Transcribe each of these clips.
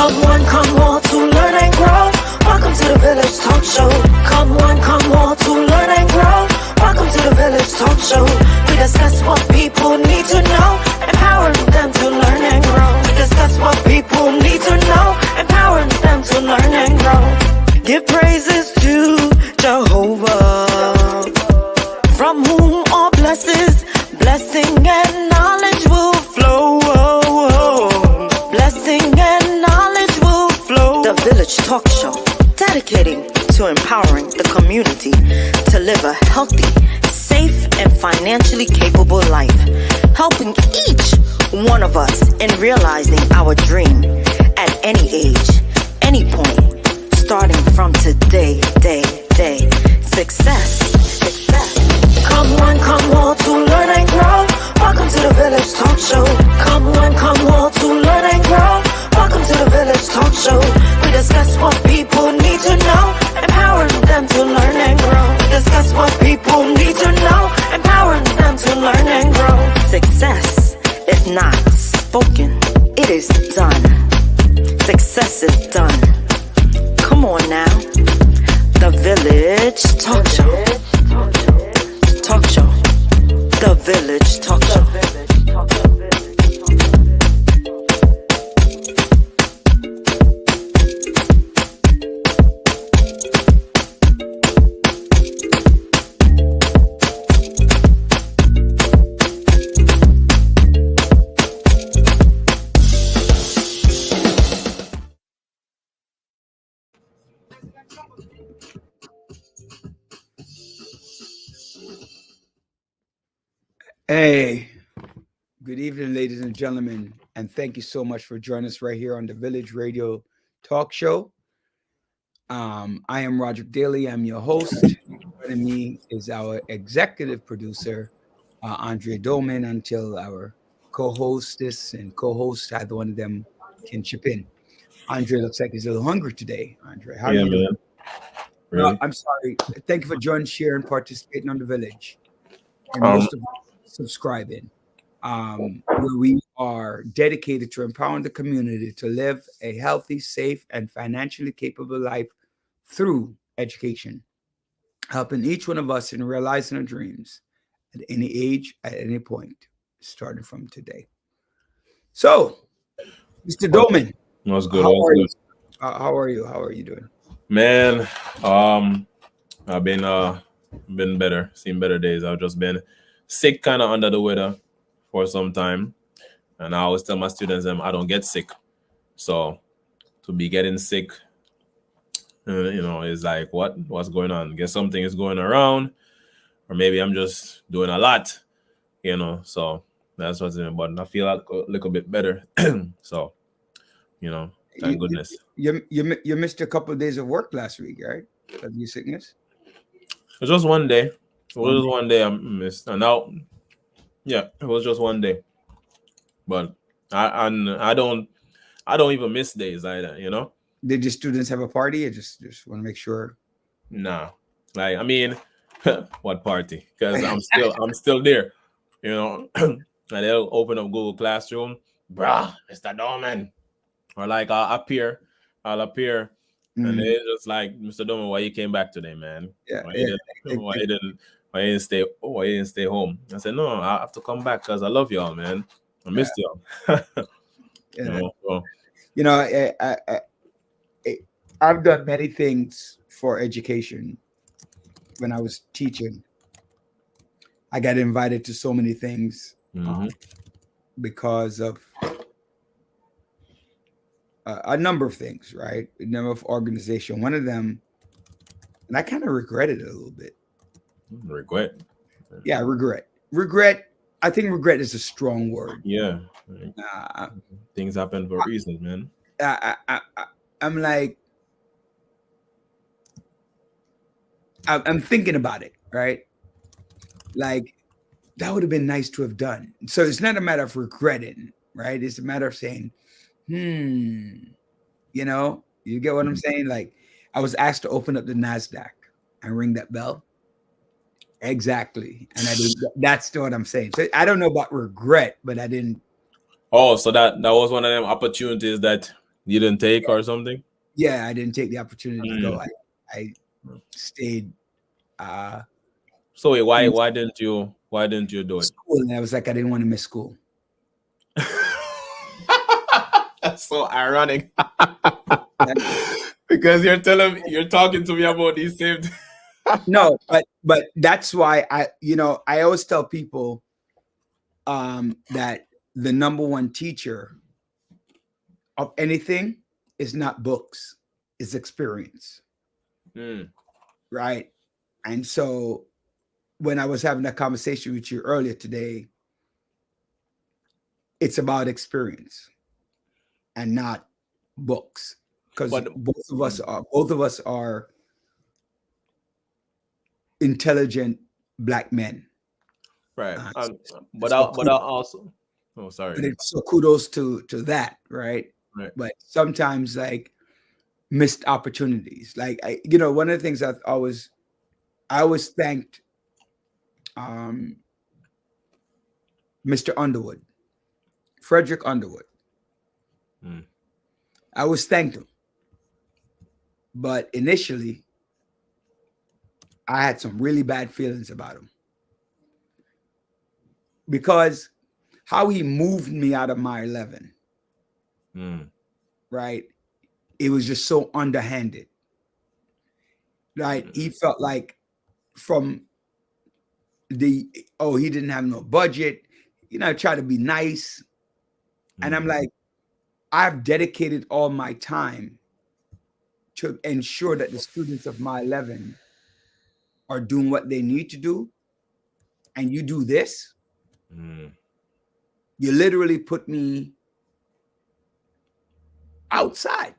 Come one, come all to learn and grow. Welcome to the Village Talk Show. Come one, come all to learn and grow. Welcome to the Village Talk Show. We discuss what people need to know, empowering them to learn and grow. We discuss what people need to know, empowering them to learn and grow. Give praises to Jehovah, from whom all blessings, blessing and knowledge will flow. Blessing and knowledge will flow. The Village Talk Show, dedicating to empowering the community to live a healthy, safe, and financially capable life, helping each one of us in realizing our dream at any age, any point, starting from today, day. Success. Come one, come all to learn and grow. Welcome to the Village Talk Show. Come one, come all to learn and grow. Welcome to the Village Talk Show. We discuss what people need to know, empowering them to learn and grow. We discuss what people need to know, empowering them to learn and grow. Success is not spoken, it is done. Success is done. Come on now. The Village Talk Show. Talk Show. The Village Talk Show. Hey, good evening, ladies and gentlemen, and thank you so much for joining us right here on the Village Radio Talk Show. I am Roderick Daly. I'm your host. Joining me is our executive producer, Andre Dolman, until our co-hostess and co-host, either one of them can chip in. Andre looks like he's a little hungry today. Andre, how are you doing? Really? No, I'm sorry. Thank you for joining, sharing, participating on the Village. And most of subscribing, where we are dedicated to empowering the community to live a healthy, safe, and financially capable life through education, helping each one of us in realizing our dreams at any age, at any point, starting from today. So, Mr. Dolman, what's good? How are you? How are you doing, man? I've been better, seen better days. I've just been sick, kind of under the weather for some time, and I always tell my students I don't get sick. So to be getting sick, is like what's going on? Guess something is going around, or maybe I'm just doing a lot, So that's what's in it. But I feel a little bit better. So, thank goodness. You missed a couple of days of work last week, right? Of your sickness. It was just one day. It was one day I missed, and now, it was just one day. But I don't even miss days either. Did your students have a party? I just want to make sure. Nah, what party? Because I'm still there. And they'll open up Google Classroom, bruh, Mr. Dolman, or like I'll appear. And they're just like, Mr. Dolman, why you came back today, man? Yeah. Why you didn't stay home? I said, no, I have to come back because I love y'all, man. I missed y'all. I've done many things for education. When I was teaching, I got invited to so many things because of a number of things, right? A number of organization. One of them, and I kind of regret it a little bit. Regret? Yeah, regret. Regret. I think regret is a strong word. Yeah. Things happen for a reason, man. I'm like, I'm thinking about it, right? Like, that would have been nice to have done. So it's not a matter of regretting, right? It's a matter of saying, you get what I'm saying? Like, I was asked to open up the NASDAQ and ring that bell. Exactly. And I didn't. That's what I'm saying. So I don't know about regret, but I didn't. Oh, so that was one of them opportunities that You didn't take or something? Yeah, I didn't take the opportunity to go. I stayed So wait, in why didn't you do it? school, and I was like, I didn't want to miss school. That's so ironic. Because you're talking to me about these same No, but that's why I always tell people that the number one teacher of anything is not books, is experience. Right. And so when I was having that conversation with you earlier today, it's about experience and not books. Because both of us are intelligent Black men. Right. But so I also, oh, sorry. So kudos to that, right? Right. But sometimes like missed opportunities. Like one of the things I always thanked Mr. Underwood, Frederick Underwood. I always thanked him. But initially, I had some really bad feelings about him. Because how he moved me out of my 11, right? It was just so underhanded. Right? He felt like from he didn't have no budget, try to be nice. And I'm like, I've dedicated all my time to ensure that the students of my 11 are doing what they need to do. And you do this. You literally put me outside.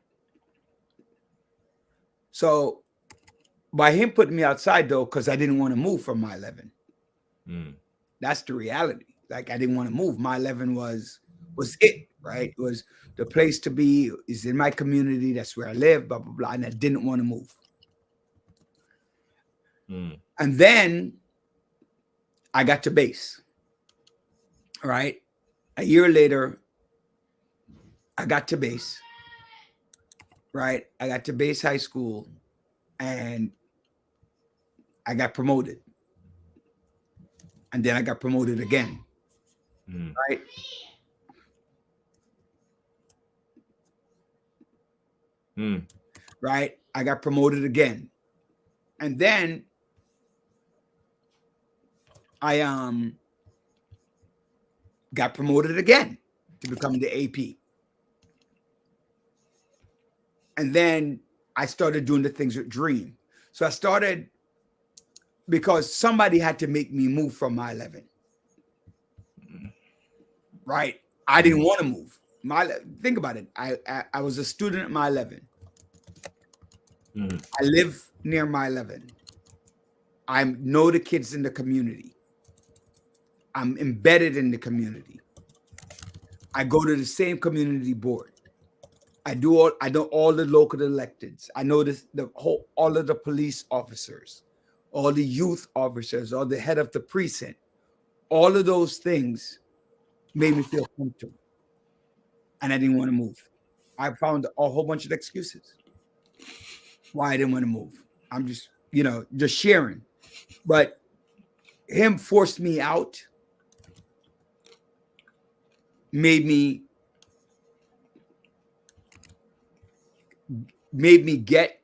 So by him putting me outside, though, because I didn't want to move from my 11. That's the reality. Like, I didn't want to move. My 11 was it, right? It was the place to be. Is in my community. That's where I live, blah, blah, blah. And I didn't want to move. And then I got to base, right? A year later, I got to base, right? I got to base high school and I got promoted. And then I got promoted again, right? Right? I got promoted again. And then I got promoted again to become the AP. And then I started doing the things with Dream. So I started because somebody had to make me move from my 11. Right? I didn't want to move. Think about it. I was a student at my 11. I live near my 11. I know the kids in the community. I'm embedded in the community. I go to the same community board. I know all the local electeds. I know all of the police officers, all the youth officers, all the head of the precinct. All of those things made me feel comfortable. And I didn't want to move. I found a whole bunch of excuses why I didn't want to move. I'm just, just sharing. But him forced me out, made me get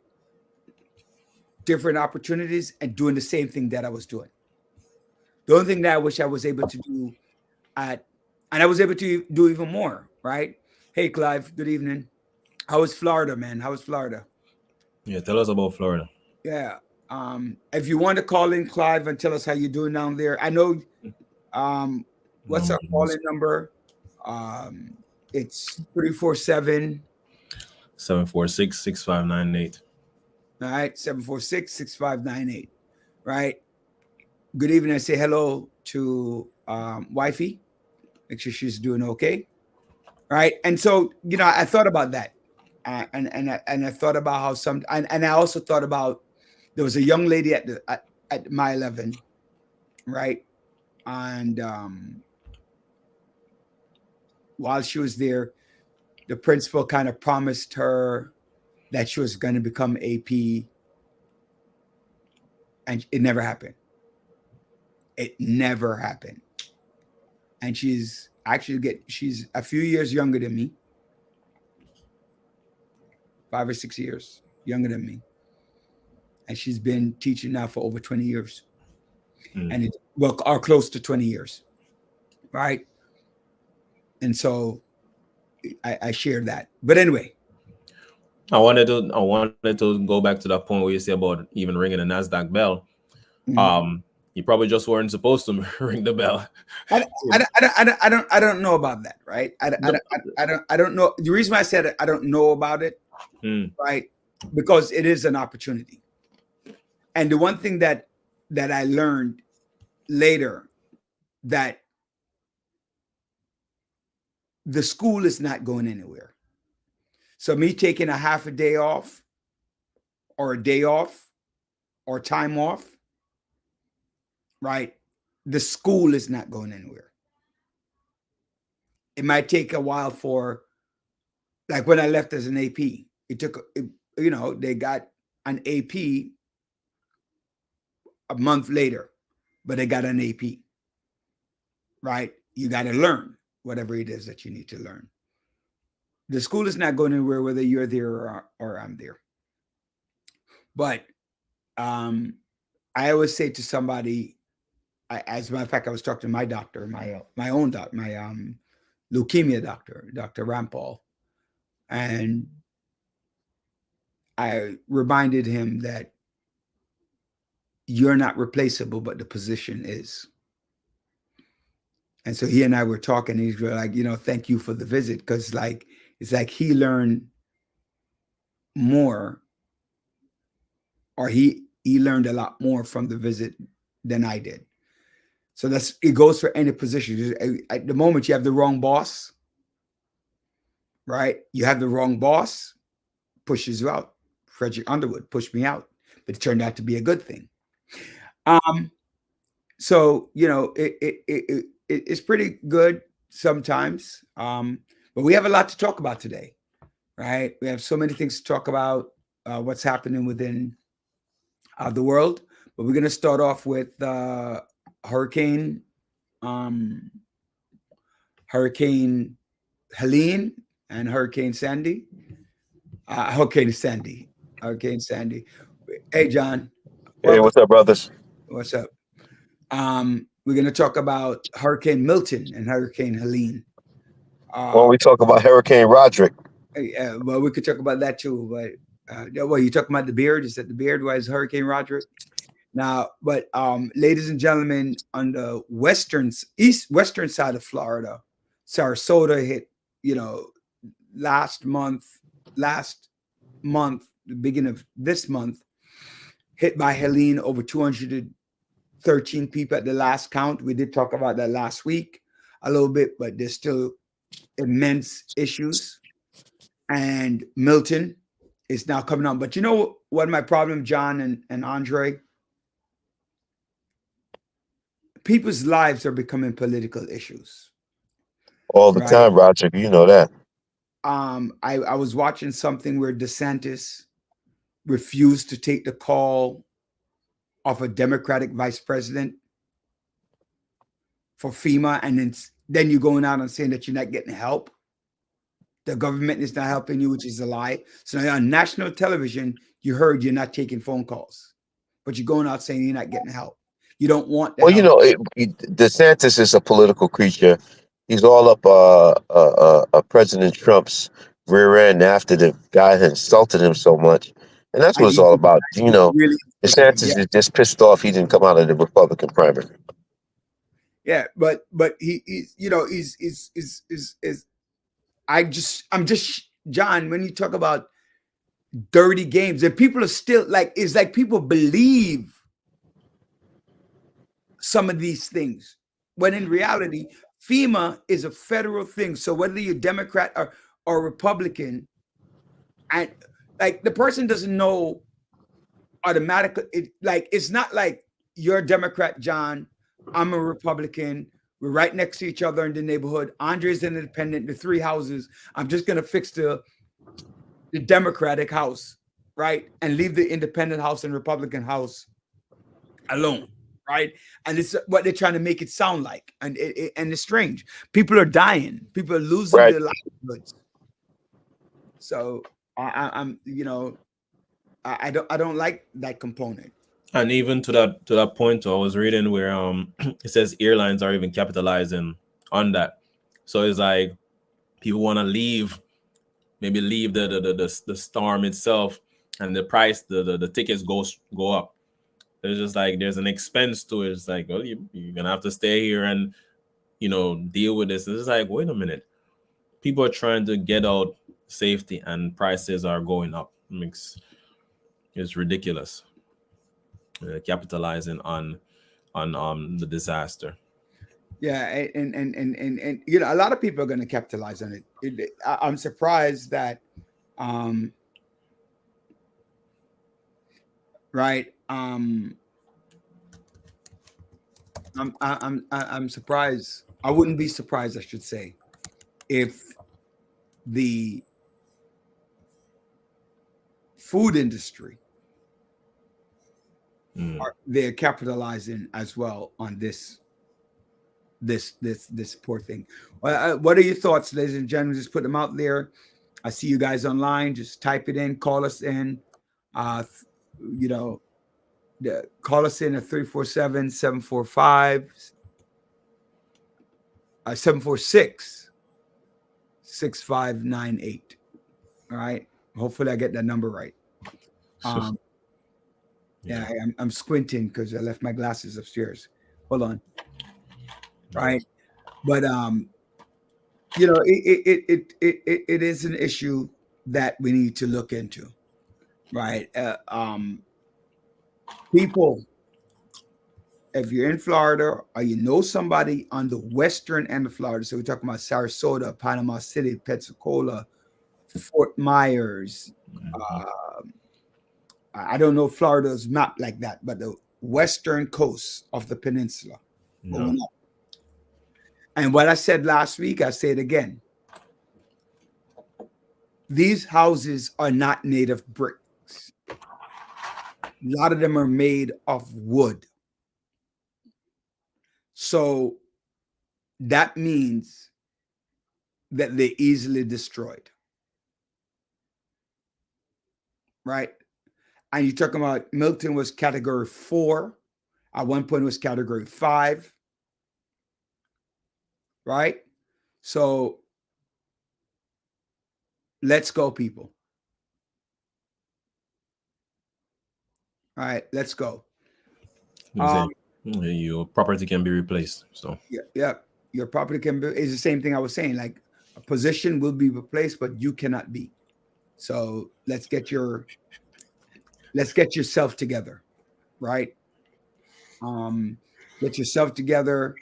different opportunities and doing the same thing that I was doing. The only thing that I wish I was able to do and I was able to do even more, right? Hey, Clive, good evening. How was Florida, man? How was Florida? Yeah, tell us about Florida. Yeah. If you want to call in, Clive, and tell us how you're doing down there. I know what's our calling number? It's 347 746-6598. All right, 746-6598. Right. Good evening. I say hello to wifey. Make sure she's doing okay. Right. And so, I thought about that. And I thought about how and I also thought about there was a young lady at my 11, right? And while she was there, the principal kind of promised her that she was going to become AP, and it never happened. It never happened. And she's a few years younger than me, 5 or 6 years younger than me, and she's been teaching now for over 20 years, and or close to 20 years, right? And so I share that. But anyway, I wanted to go back to that point where you say about even ringing the NASDAQ bell. You probably just weren't supposed to ring the bell. I don't know about that, right? I don't know. The reason why I said I don't know about it, right? Because it is an opportunity. And the one thing that I learned later, that the school is not going anywhere. So me taking a half a day off or a day off or time off, right? The school is not going anywhere. It might take a while for, like when I left as an AP, it took, they got an AP a month later, but they got an AP, right? You got to learn whatever it is that you need to learn. The school is not going anywhere, whether you're there or I'm there. But I always say to somebody, as a matter of fact, I was talking to my doctor, my own doctor, my leukemia doctor, Dr. Rampal, and I reminded him that you're not replaceable, but the position is. And so he and I were talking, and he's like, thank you for the visit, because it's like he learned more, or he learned a lot more from the visit than I did. So it goes for any position. At the moment you have the wrong boss, right? You have the wrong boss, pushes you out. Frederick Underwood pushed me out, but it turned out to be a good thing. So it's pretty good sometimes. But we have a lot to talk about today, right? We have so many things to talk about, what's happening within the world. But we're going to start off with Hurricane Helene and Hurricane Sandy. Hurricane Sandy. Hey, John. Hey, what's up, brothers? What's up? We're going to talk about Hurricane Milton and Hurricane Helene. When we talk about Hurricane Roderick. Well, we could talk about that too. But you talking about the beard? Is that the beard? Why is Hurricane Roderick? Now, but ladies and gentlemen, on the western side of Florida, Sarasota hit, last month, the beginning of this month, hit by Helene, over 213 people at the last count. We did talk about that last week a little bit, but there's still immense issues. And Milton is now coming on. But you know what my problem, John and Andre? People's lives are becoming political issues. All the time, Roger. You know that. I was watching something where DeSantis refused to take the call of a Democratic vice president for FEMA, and then you're going out and saying that you're not getting help. The government is not helping you, which is a lie. So now on national television, you heard you're not taking phone calls, but you're going out saying you're not getting help. You don't want that. Well, DeSantis is a political creature. He's all up President Trump's rear end after the guy had insulted him so much. And that's what it's all about. Really, DeSantis is just pissed off he didn't come out of the Republican primary. Yeah, but he's I'm just John, when you talk about dirty games, and people are still it's like people believe some of these things, when in reality, FEMA is a federal thing. So whether you're Democrat or Republican, and the person doesn't know automatically, it's not like you're a Democrat, John, I'm a Republican, We're right next to each other in the neighborhood. Andre's an independent, the 3 houses. I'm just going to fix the Democratic house, right? And leave the independent house and Republican house alone, right? And it's what they're trying to make it sound like. And it's strange. People are dying. People are losing Right. their livelihoods. So I'm, I don't like that component. And even to that point, I was reading where it says airlines are even capitalizing on that. So it's like people want to leave the storm itself, and the price, the tickets go up. There's just like there's an expense to it. It's like, well, you're gonna have to stay here and deal with this. It's like, wait a minute, people are trying to get out safety, and prices are going up. It's ridiculous. Capitalizing on the disaster. Yeah, and a lot of people are going to capitalize on it. I'm surprised that, right? I'm surprised. I wouldn't be surprised, I should say, if the food industry they're capitalizing as well on this poor thing. What are your thoughts, ladies and gentlemen? Just put them out there. I see you guys online. Just type it in, call us in. Call us in at 347-745 746-6598. All right. Hopefully I get that number right. Yeah, I'm squinting because I left my glasses upstairs. Hold on. Right. But it is an issue that we need to look into. Right. People, if you're in Florida or you know somebody on the western end of Florida, so we're talking about Sarasota, Panama City, Pensacola, Fort Myers. I don't know if Florida's mapped like that, but the western coast of the peninsula. No. And what I said last week, I say it again. These houses are not made of bricks. A lot of them are made of wood. So that means that they're easily destroyed. Right? And you're talking about Milton was category 4. At one point it was category 5. Right? So let's go, people. All right, let's go. Your property can be replaced. So yeah, your property can be is the same thing I was saying. Like a position will be replaced, but you cannot be. So let's get yourself together, right? Get yourself together.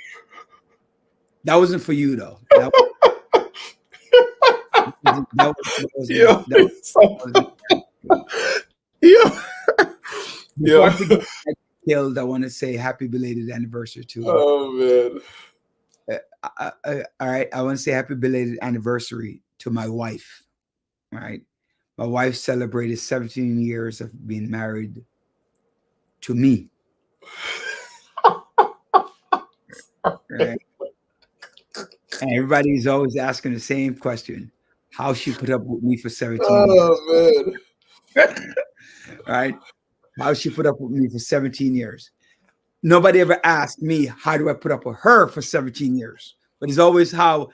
That wasn't for you though. Before I get killed, I want to say happy belated anniversary to. Oh man! All right, I want to say happy belated anniversary to my wife. All right, my wife celebrated 17 years of being married to me. Right. And everybody's always asking the same question: how she put up with me for 17 years? Oh man! Right? How she put up with me for 17 years. Nobody ever asked me, how do I put up with her for 17 years? But it's always how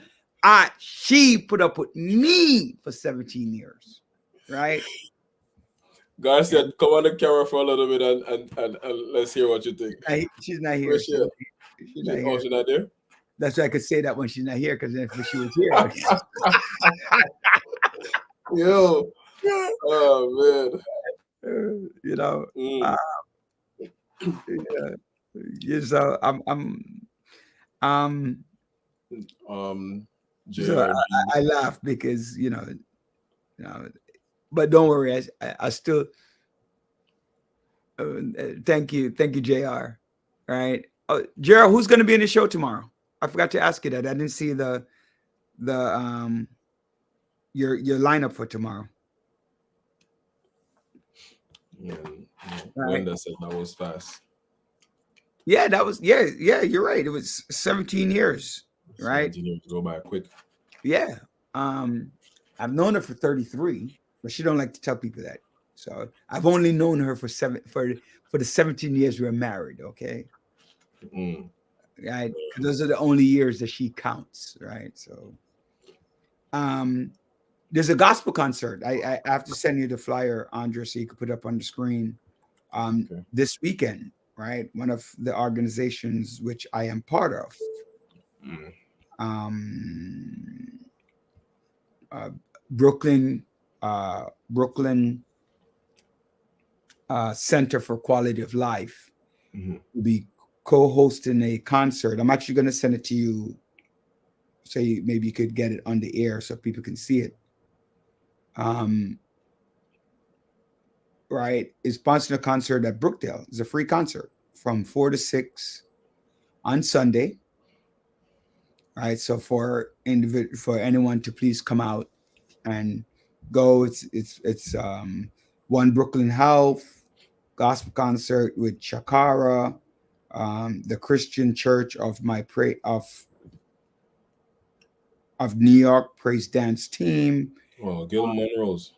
she put up with me for 17 years. Right? Garcia, come on the camera for a little bit and let's hear what you think. She's not here. She's not here. Oh, she's not there? That's why I could say that when she's not here, because if she was here. Yo. Oh, man. Yeah. So so I laugh because but don't worry, I still thank you, JR. All right, JR, who's going to be in the show tomorrow? I forgot to ask you that. I didn't see the your lineup for tomorrow. Yeah, Right. Glenda said that was fast. Yeah, that was yeah. You're right. It was 17 years, right? 17 years go by quick. Yeah. I've known her for 33, but she don't like to tell people that. So I've only known her for the 17 years we were married. Okay, Mm. right? 'Cause those are the only years that she counts, right? So, there's a gospel concert. I have to send you the flyer, Andrea, so you can put it up on the screen. Okay. This weekend, right? One of the organizations which I am part of. Mm. Brooklyn Center for Quality of Life will be co-hosting a concert. I'm actually going to send it to you, so maybe you could get it on the air so people can see it. Right, is sponsoring a concert at Brookdale. It's a free concert from 4 to 6 on Sunday. Right, so for anyone to please come out and go. It's One Brooklyn Health gospel concert with Shakara, the Christian Church of New York Praise Dance Team. Oh, Gil Monroe's.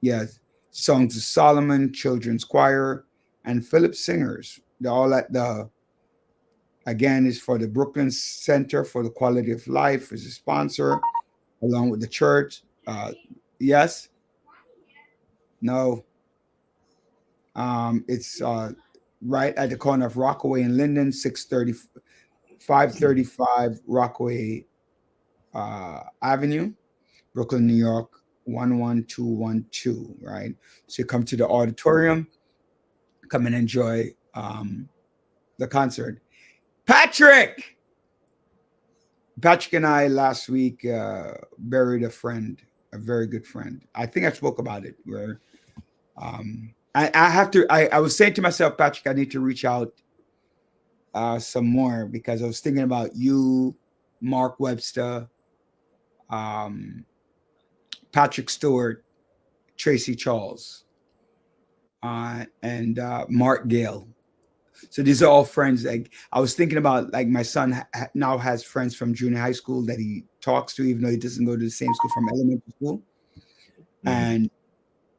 Yes, Songs of Solomon Children's Choir and Philip Singers. They're all at the. Again, is for the Brooklyn Center for the Quality of Life as a sponsor, along with the church. Yes. No. It's right at the corner of Rockaway and Linden, 535 Rockaway Avenue, Brooklyn, New York, 11212, right? So you come to the auditorium, come and enjoy the concert. Patrick and I last week buried a friend, a very good friend. I think I spoke about it where I have to. I was saying to myself, Patrick, I need to reach out some more because I was thinking about you, Mark Webster, Patrick Stewart, Tracy Charles, and Mark Gale. So these are all friends. Like I was thinking about, like my son now has friends from junior high school that he talks to, even though he doesn't go to the same school from elementary school. And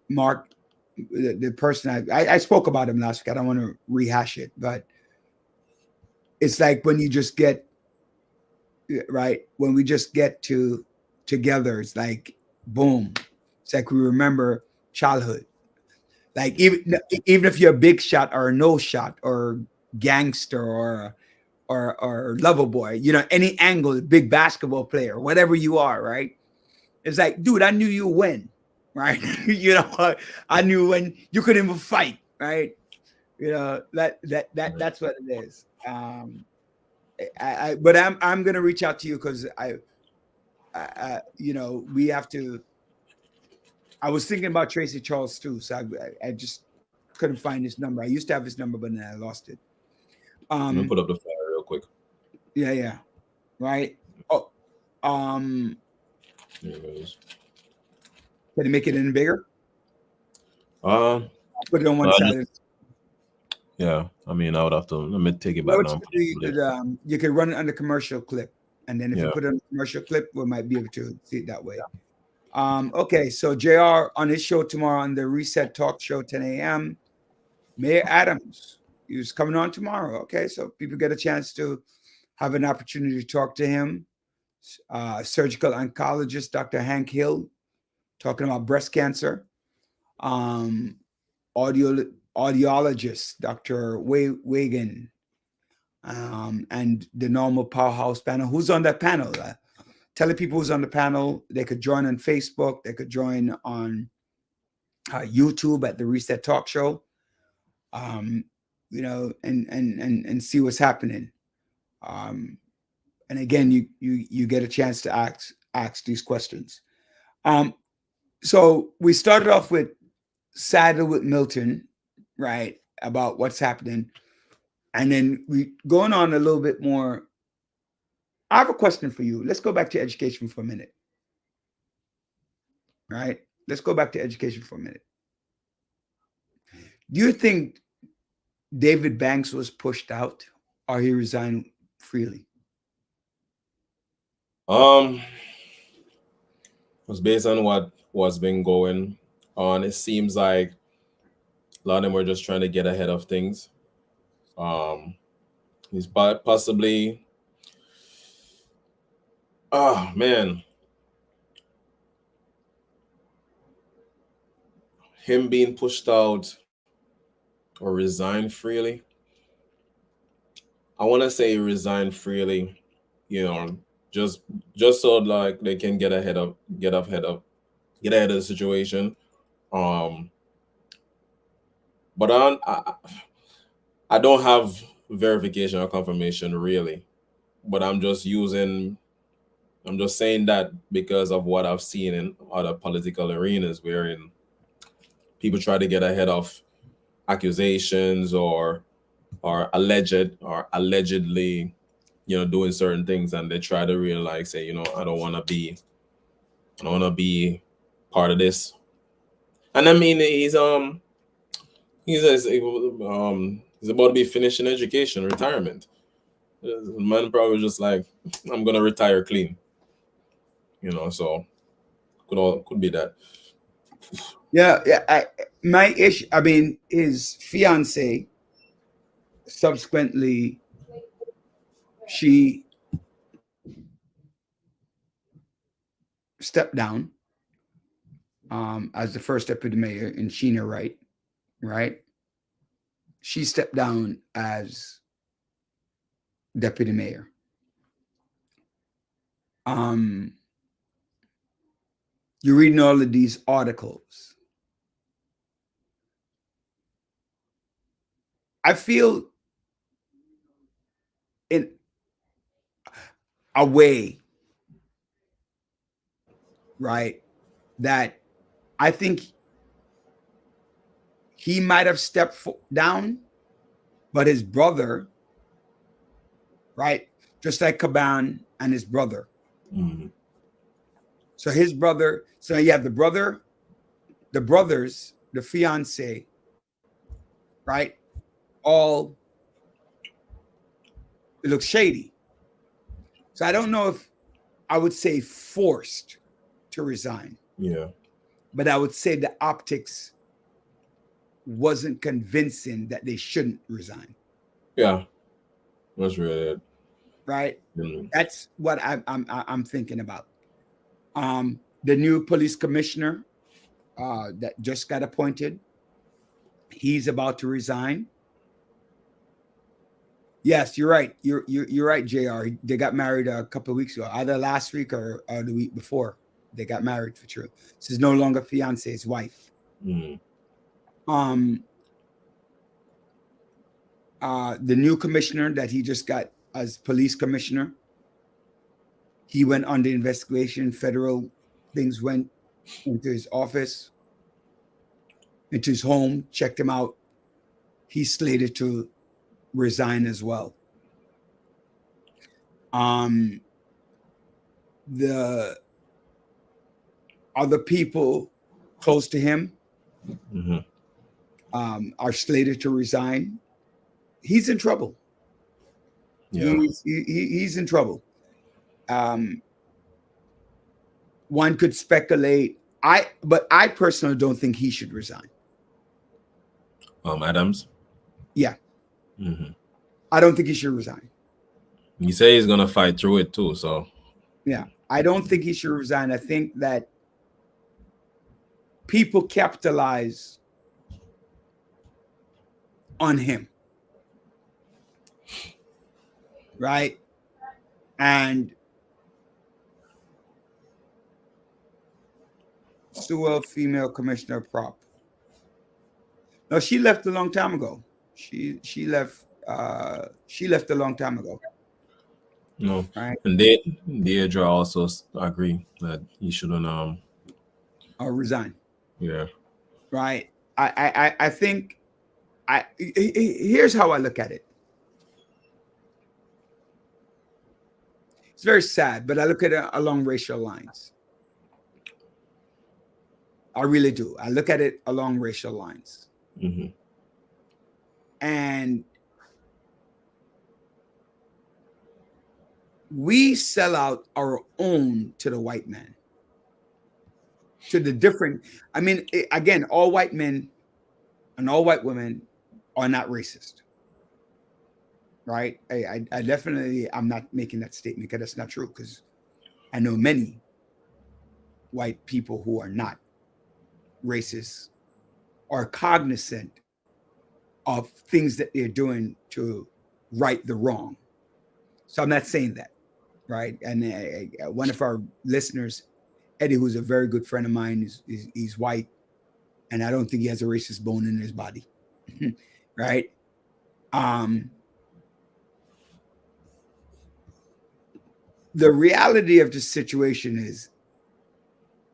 Mark, the person I spoke about him last week. I don't want to rehash it, but it's like when you just get right, when we just get together, it's like boom. It's like we remember childhood. Like even if you're a big shot or a no shot or gangster or lover boy, you know, any angle, big basketball player, whatever you are, right? It's like, dude, I knew you when, right? You know, I knew when you couldn't even fight, right? You know, that's what it is. But I'm gonna reach out to you because you know, we have to. I was thinking about Tracy Charles too, so I just couldn't find his number. I used to have his number, but then I lost it. Let me put up the flyer real quick. Yeah, right. Oh, There it goes. can you make it any bigger? Uh, Put it on one side. Yeah, I mean, I would have to. Let me take it back now. You could run it under commercial clip, and then if you put it on commercial clip, we might be able to see it that way. Okay, so JR on his show tomorrow on the Reset Talk Show, 10 a.m. Mayor Adams is coming on tomorrow. Okay, so people get a chance to have an opportunity to talk to him. Surgical oncologist Dr. Hank Hill talking about breast cancer. Audiologist Dr. Wagan, and the normal powerhouse panel. Who's on that panel? Tell the people who's on the panel. They could join on Facebook. They could join on YouTube at the Reset Talk Show. You know, and see what's happening. And again, you get a chance to ask these questions. So we started off with Saddle with Milton, right, about what's happening, and then we going on a little bit more I have a question for you. Let's go back to education for a minute. Right? Let's go back to education for a minute. Do you think David Banks was pushed out or he resigned freely? Was based on what's been going on. It seems like a lot of them were just trying to get ahead of things. He's possibly, oh man, him being pushed out or resigned freely. I want to say resign freely, you know, just so like they can get ahead of the situation. But I don't have verification or confirmation really, but I'm just saying that because of what I've seen in other political arenas wherein people try to get ahead of accusations or allegedly, doing certain things, and they try to really like say, I don't want to be part of this. And I mean, he's about to be finishing education, retirement. The man probably just like, I'm gonna retire clean, so could be that. Yeah. My issue, I mean, his fiance subsequently, she stepped down as the first deputy mayor in Sheena Wright, right? She stepped down as deputy mayor. You're reading all of these articles. I feel in a way, right, that I think he might have stepped down, but his brother, right, just like Caban and his brother. Mm-hmm. So his brother, so you have the brothers, the fiance, right? All, it looks shady. So I don't know if I would say forced to resign. Yeah. But I would say the optics wasn't convincing that they shouldn't resign. Yeah. That's really it. Right? Mm-hmm. That's what I'm thinking about. The new police commissioner that just got appointed, he's about to resign. Yes, you're right. You're right, JR. They got married a couple of weeks ago, either last week or the week before. They got married for true. This is no longer fiance, his wife. Mm-hmm. The new commissioner that he just got as police commissioner, he went under investigation. Federal things went into his office, into his home, checked him out. He's slated to resign as well. The other people close to him are slated to resign. He's in trouble. Yeah. He's in trouble. One could speculate. But I personally don't think he should resign. Adams. Yeah. Mm-hmm. I don't think he should resign. He say he's gonna fight through it too. So yeah, I don't think he should resign. I think that people capitalize on him, right? And Sewell, female commissioner prop. No, she left a long time ago. She left a long time ago. no, right? And Deidre also agree that he shouldn't Or resign. Yeah. Right. I think here's how I look at it. It's very sad, but I look at it along racial lines. I really do. I look at it along racial lines. Mm-hmm. And we sell out our own to the white man, to the different. I mean, again, all white men and all white women are not racist, right? I definitely, I'm not making that statement because that's not true, because I know many white people who are not racist, are cognizant of things that they're doing to right the wrong. So I'm not saying that, right? And one of our listeners, Eddie, who's a very good friend of mine, he's white, and I don't think he has a racist bone in his body, right? The reality of the situation is,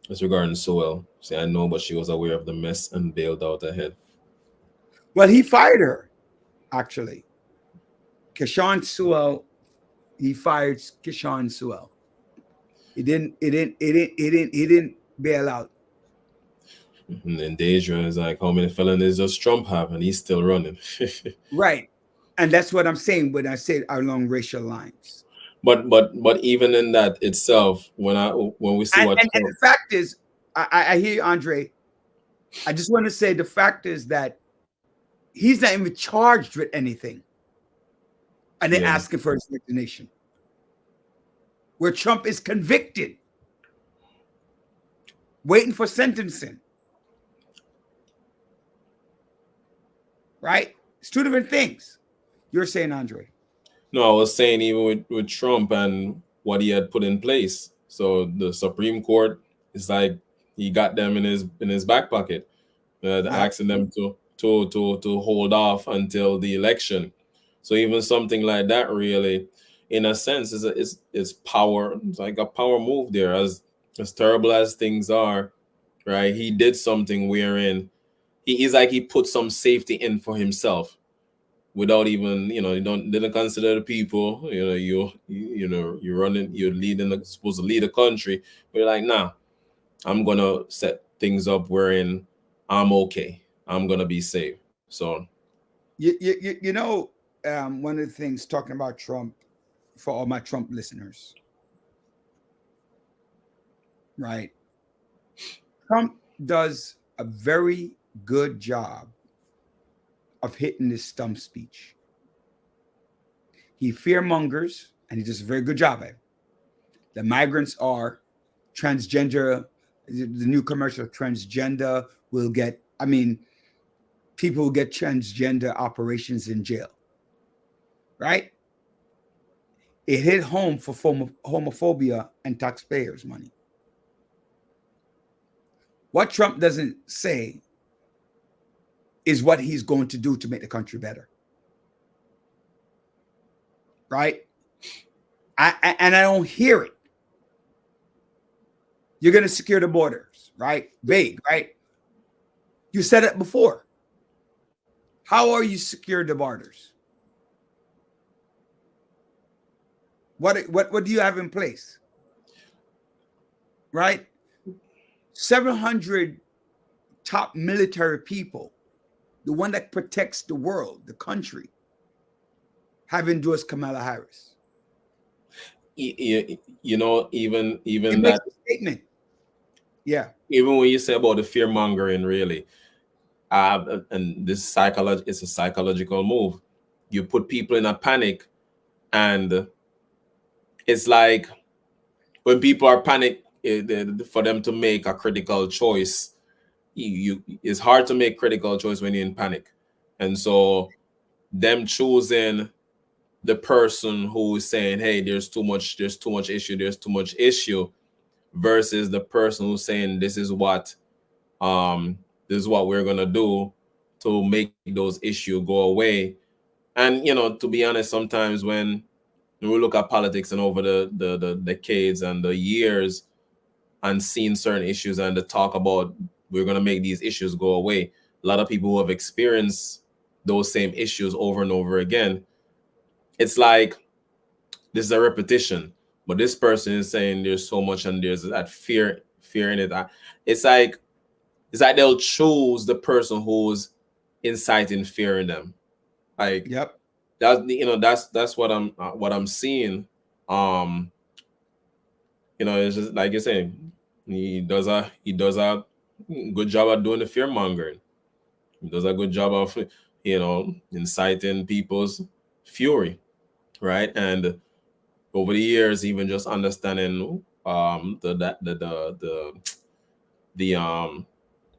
As regarding Sewell, see, I know, but she was aware of the mess and bailed out ahead. well, he fired her, actually. Kershawn Sewell, he fired Kershawn Sewell. He didn't bail out. And then Deja is like, how many felonies does Trump have? And he's still running. Right. And that's what I'm saying when I say along racial lines. But even in that itself, when we see And what the fact is, I hear you, Andre. I just want to say the fact is that he's not even charged with anything. And they're asking for his resignation. Where Trump is convicted, waiting for sentencing. Right? It's two different things. You're saying, Andre. No, I was saying even with Trump and what he had put in place. So the Supreme Court is like he got them in his back pocket, asking them to hold off until the election. So even something like that, really, in a sense, is power. It's like a power move there. As terrible as things are, right? He did something wherein he's like he put some safety in for himself. Without even, you didn't consider the people, you're running, supposed to lead a country, but you're like, nah, I'm gonna set things up wherein I'm okay. I'm gonna be safe. So, one of the things talking about Trump, for all my Trump listeners, right? Trump does a very good job of hitting this stump speech. He fearmongers, and he does a very good job at it. The migrants are transgender. The new commercial, transgender will get, people will get transgender operations in jail. Right? It hit home for homophobia and taxpayers' money. What Trump doesn't say is what he's going to do to make the country better. Right? I don't hear it. You're going to secure the borders, right? Vague, right? You said it before. How are you secure the borders? What do you have in place? Right? 700 top military people, the one that protects the world, the country, have endorsed Kamala Harris. Even that makes a statement. Yeah. Even when you say about the fear mongering, really, and this it's a psychological move. You put people in a panic, and it's like when people are panicked, for them to make a critical choice, it's hard to make critical choice when you're in panic. And so them choosing the person who is saying, hey, there's too much issue, versus the person who's saying this is what we're gonna do to make those issues go away. And to be honest, sometimes when we look at politics and over the decades and the years and seeing certain issues and the talk about we're going to make these issues go away, a lot of people who have experienced those same issues over and over again, it's like this is a repetition. But this person is saying there's so much and there's that fear in it. It's like they'll choose the person who's inciting fear in them. Like Yep. that's what I'm seeing. Um, it's just like you're saying, he does a good job at doing the fear mongering. He does a good job of inciting people's fury, right? And over the years, even just understanding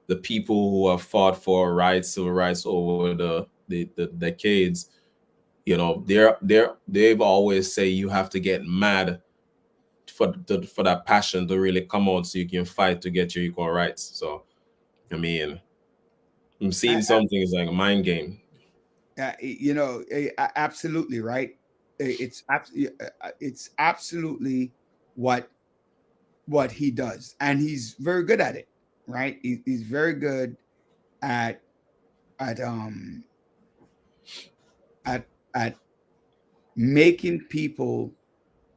the people who have fought for rights, civil rights over the decades, they've always say you have to get mad for that passion to really come out so you can fight to get your equal rights. So I mean, I'm seeing some things like a mind game. Absolutely right. It's absolutely what he does, and he's very good at it. Right? He's very good at at um at making people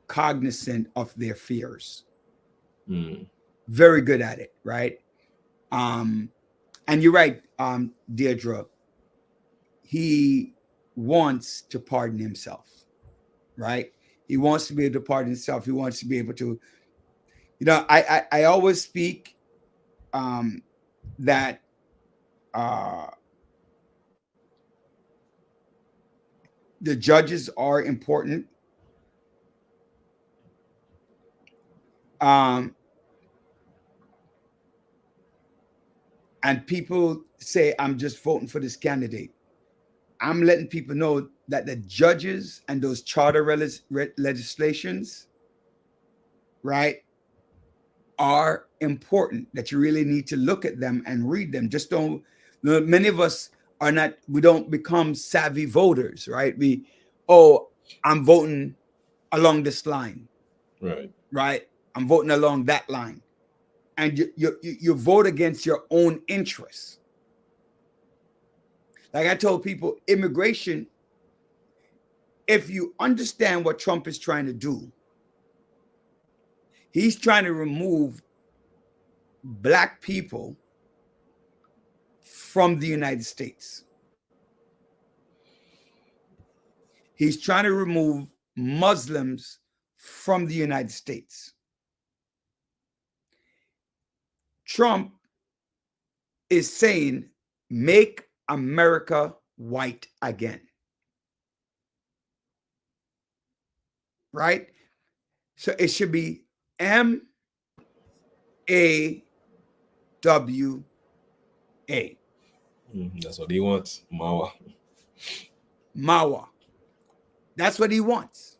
cognizant of their fears. Mm. Very good at it, right? And you're right, Deirdre. He wants to pardon himself, right? He wants to be able to pardon himself. He wants to be able to, I always speak that the judges are important. And people say, I'm just voting for this candidate. I'm letting people know that the judges and those charter legislations, right, are important, that you really need to look at them and read them. Just don't, many of us are not, we don't become savvy voters, right? I'm voting along this line. Right. Right? I'm voting along that line. And you vote against your own interests. Like I told people, immigration, if you understand what Trump is trying to do, he's trying to remove Black people from the United States. He's trying to remove Muslims from the United States. Trump is saying, make America white again. Right? So it should be MAWA. That's what he wants. Mawa. Mawa. That's what he wants.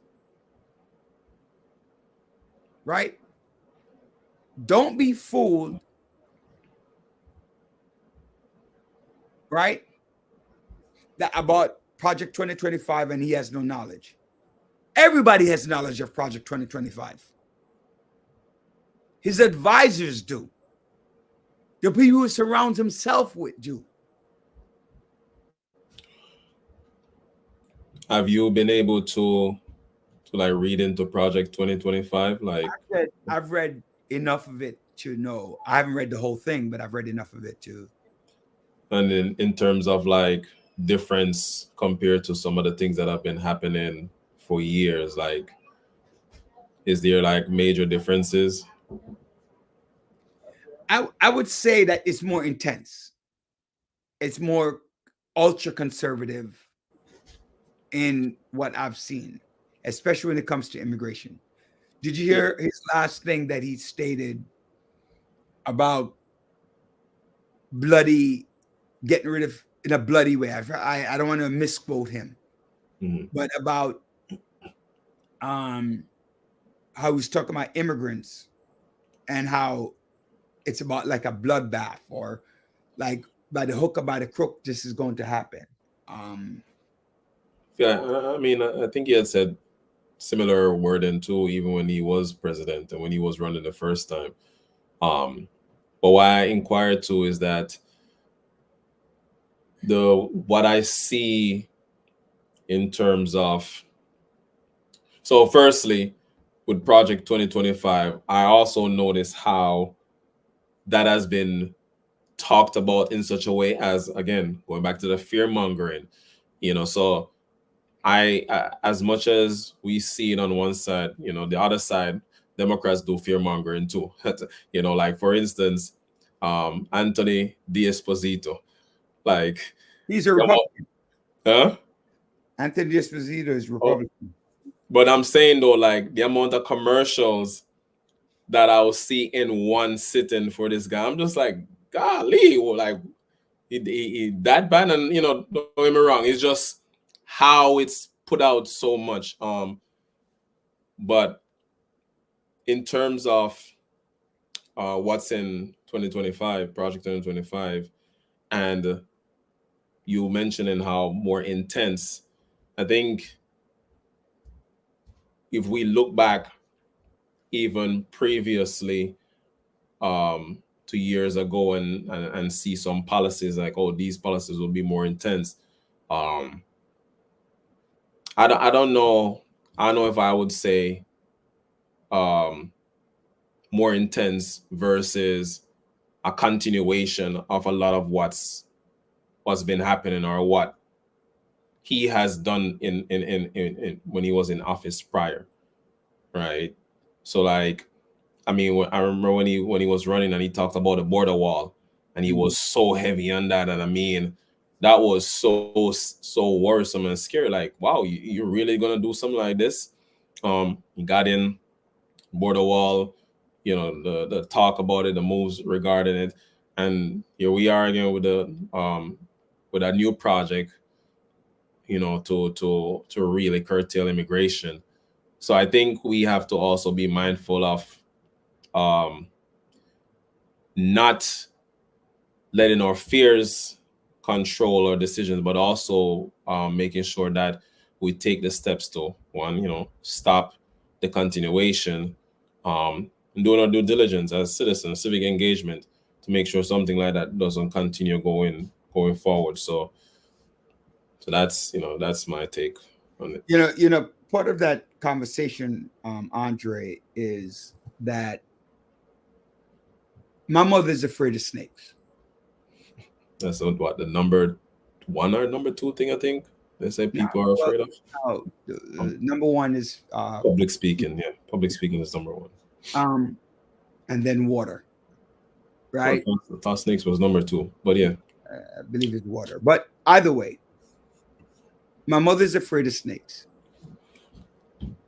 Right? Don't be fooled. Right? That about Project 2025 and he has no knowledge. Everybody has knowledge of Project 2025. His advisors do. The people he surrounds himself with do. Have you been able to like read into Project 2025? Like I've read enough of it to know. I haven't read the whole thing, but I've read enough of it to. And in terms of like difference compared to some of the things that have been happening for years, like is there like major differences? I would say that it's more intense. It's more ultra conservative in what I've seen, especially when it comes to immigration. Did you hear his last thing that he stated about getting rid of in a bloody way? I don't want to misquote him, but about how he was talking about immigrants and how it's about like a bloodbath, or like by the hook or by the crook, this is going to happen. Yeah, I mean, I think he had said similar wording too, even when he was president and when he was running the first time. But why I inquired too is that what I see in terms of, so firstly, with Project 2025, I also noticed how that has been talked about in such a way as, again, going back to the fear mongering, so as much as we see it on one side, the other side, Democrats do fear mongering too. Like for instance, Anthony D'Esposito, like, He's a Republican. huh? Anthony Esposito is Oh, Republican. but I'm saying though, like the amount of commercials that I'll see in one sitting for this guy, I'm just like, golly, well, like he that bad. And don't get me wrong, it's just how it's put out so much. But in terms of what's in 2025, Project 2025, and you mentioning how more intense, I think if we look back even previously, 2 years ago, and see some policies like, oh, these policies will be more intense. um I don't know. I don't know if I would say um more intense versus a continuation of a lot of what's been happening, or what he has done in when he was in office prior, right? So like, I mean, I remember when he was running and he talked about the border wall, and he was so heavy on that, and I mean, that was so worrisome and scary. Like, wow, you're really gonna do something like this? He got in border wall, the talk about it, the moves regarding it, and here we are again with a new project, to really curtail immigration. So I think we have to also be mindful of um not letting our fears control our decisions, but also making sure that we take the steps to, one, stop the continuation, and doing our due diligence as citizens, civic engagement, to make sure something like that doesn't continue going forward. So that's my take on it. Part of that conversation, Andre, is that my mother's afraid of snakes. That's what the number one or number two thing I think they say people are afraid of. Number one is Public speaking. Yeah, public speaking is number one. And then water, right? Well, I thought snakes was number two, but yeah, I believe it's water. But either way, my mother's afraid of snakes.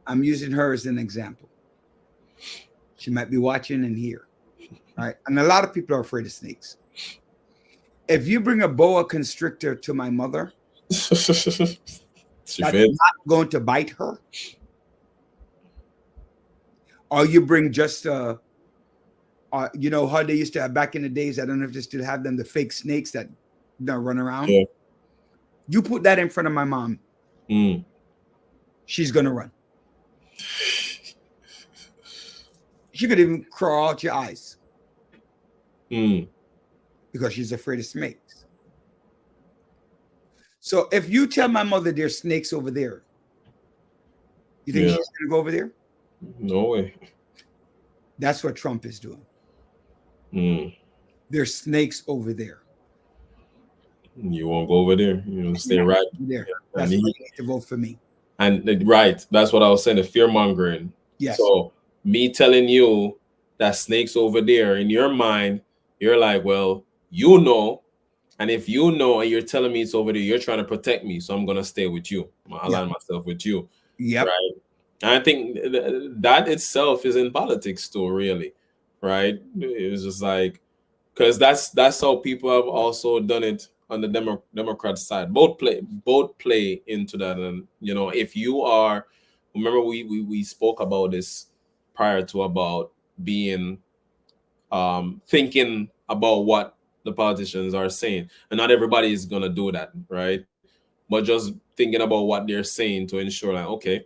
I'm using her as an example. She might be watching and here, right? And a lot of people are afraid of snakes. If you bring a boa constrictor to my mother, that's not going to bite her. Or you bring just how they used to have back in the days. I don't know if they still have them, the fake snakes that run around. Yeah. You put that in front of my mom, she's gonna run. She could even crawl out your eyes because she's afraid of snakes. So if you tell my mother there's snakes over there, you think she's gonna go over there? No way. That's what Trump is doing. There's snakes over there. You won't go over there. Stay right there. That's why you need to vote for me. And right, that's what I was saying. The fear mongering. Yes. So me telling you that snakes over there, in your mind, you're like, well, and if you know and you're telling me it's over there, you're trying to protect me, so I'm gonna stay with you. I'm gonna align myself with you. Yep. Right. And I think that itself is in politics too, really. Right. It's just like, because that's how people have also done it on the Democrat side. Both play into that. And if you are, remember we spoke about this prior to, about being thinking about what the politicians are saying, and not everybody is gonna do that, right? But just thinking about what they're saying to ensure, like, okay,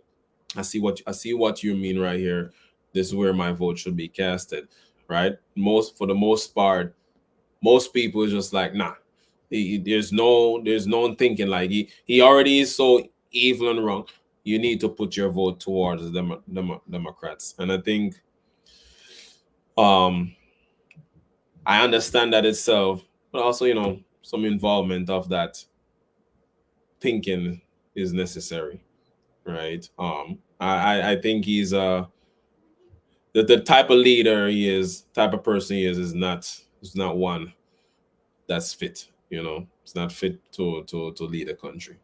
I see what you mean right here. This is where my vote should be casted, right? For the most part, most people is just like, nah. There's no thinking, like he already is so evil and wrong. you need to put your vote towards Democrats. And I think I understand that itself, but also, some involvement of that thinking is necessary, right? I think he's the type of leader he is, type of person he is not one that's fit. It's not fit to lead a country.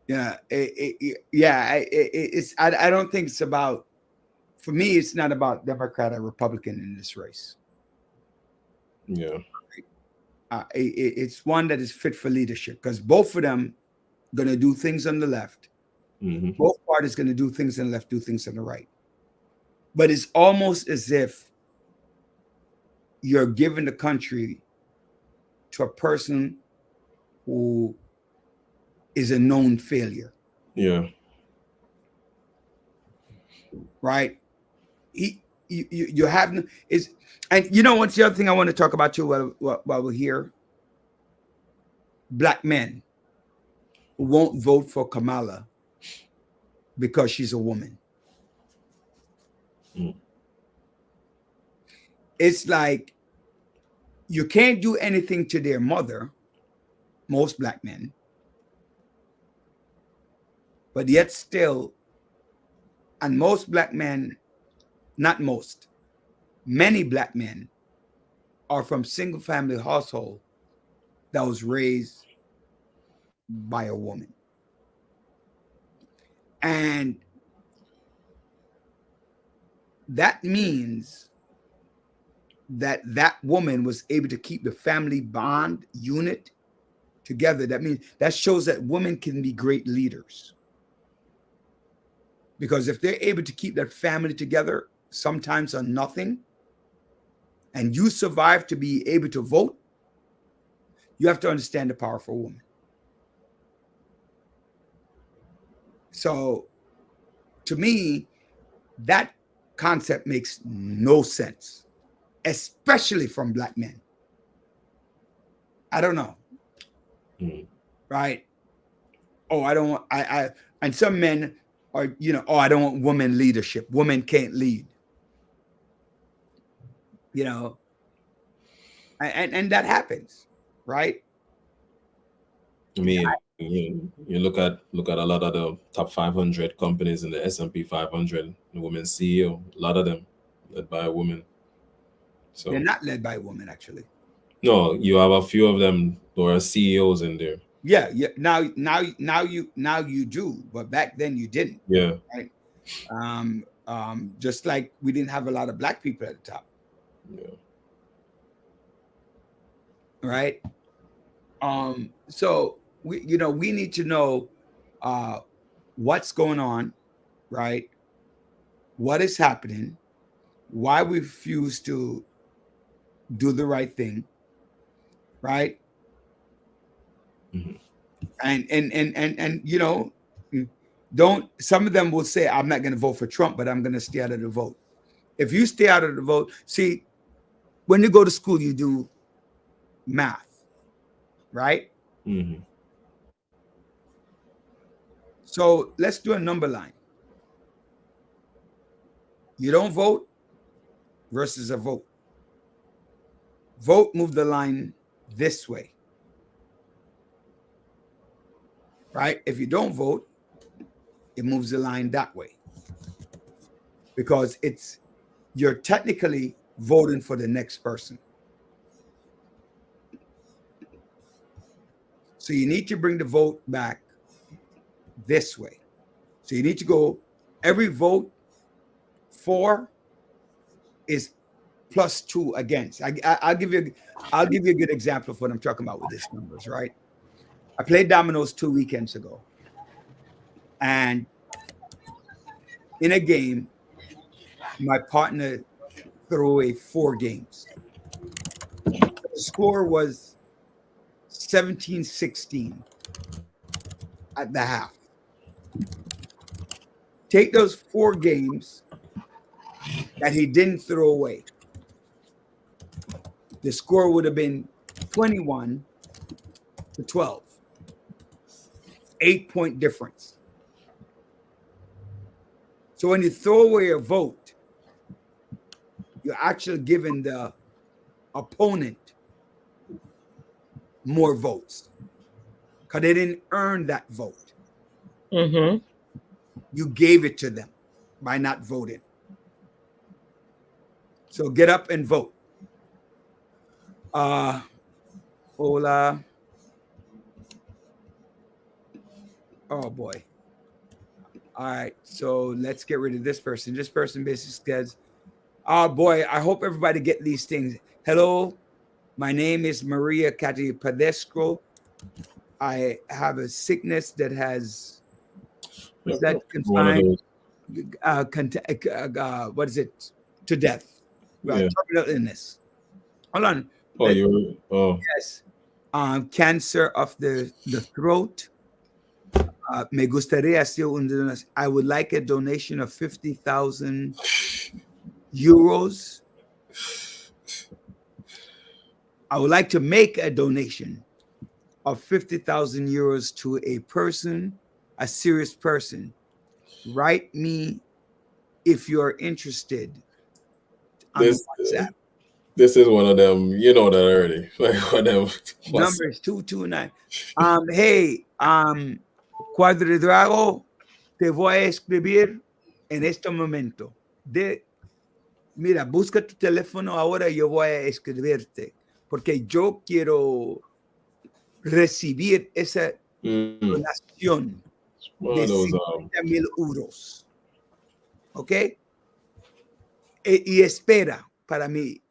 Yeah, I don't think it's about. For me, it's not about Democrat or Republican in this race. Yeah. It's one that is fit for leadership, because both of them going to do things on the left. Mm-hmm. Both parties going to do things on the left, do things on the right. But it's almost as if you're giving the country to a person who is a known failure. Yeah. Right? You have is, and what's the other thing I want to talk about too while we're here? Black men who won't vote for Kamala because she's a woman. Mm. It's like you can't do anything to their mother, most black men, but yet still, and most black men, not most, many black men are from single family household that was raised by a woman. And that means that woman was able to keep the family bond unit together. That means that shows that women can be great leaders. Because if they're able to keep that family together, sometimes on nothing, and you survive to be able to vote, you have to understand the power of a woman. So, to me, that concept makes no sense, especially from black men. I don't know. Right? Oh, I don't want, and some men are, I don't want women leadership. Women can't lead. And that happens, right? I mean, you look at a lot of the top 500 companies in the S&P 500, the women CEO, a lot of them led by a woman. So they're not led by a woman, actually. No, you have a few of them who are CEOs in there. Yeah. Now you do, but back then you didn't. Yeah. Right. Just like we didn't have a lot of black people at the top. Yeah. Right. So we need to know what's going on, right? What is happening? Why we refuse to do the right thing, right? Mm-hmm. And don't, some of them will say, I'm not going to vote for Trump, but I'm going to stay out of the vote. If you stay out of the vote, see, when you go to school, you do math, right? Mm-hmm. So let's do a number line. You don't vote versus a vote. Vote, move the line this way. Right? If you don't vote, it moves the line that way. Because you're technically voting for the next person. So you need to bring the vote back this way. So you need to go, every vote for is +2 against. I'll give you a good example of what I'm talking about with these numbers, right? I played dominoes 2 weekends ago. And in a game, my partner threw away 4 games. The score was 17-16 at the half. Take those 4 games that he didn't throw away. The score would have been 21-12. 8-point difference. So when you throw away a vote, you're actually giving the opponent more votes because they didn't earn that vote. Mm-hmm. You gave it to them by not voting. So get up and vote. Hola. Oh boy. All right. So let's get rid of this person. This person basically says, oh boy, I hope everybody get these things. Hello, my name is Maria Cati Padesco. I have a sickness that has was that One of confined those. what is it to death? Yeah. Terminal illness. Hold on. Oh, you. Oh, Yes. Cancer of the throat. Me gustaría hacer I would like a donation of 50,000 euros. I would like to make a donation of 50,000 euros to a person, a serious person. Write me if you're interested on this WhatsApp. this is one of them. You know that already. Like one of them. Number is 229. Hey, Cuadrado, te voy a escribir en este momento. Mira, busca tu teléfono ahora y yo voy a escribirte, porque yo quiero recibir esa donación One de of those. 50,000 euros. ¿Ok? Y espera para mi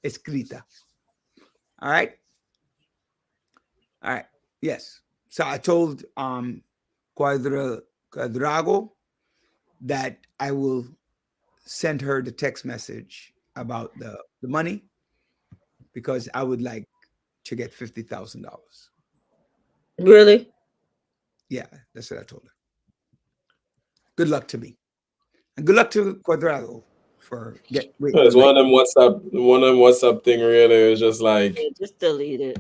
escrita. All right? All right. Yes. So I told Cuadrago that I will send her the text message about the money because I would like to get $50,000. Really? Yeah, that's what I told her. Good luck to me. And good luck to Cuadrado for It's one of them WhatsApp thing. Really, it's just like Yeah, just delete it.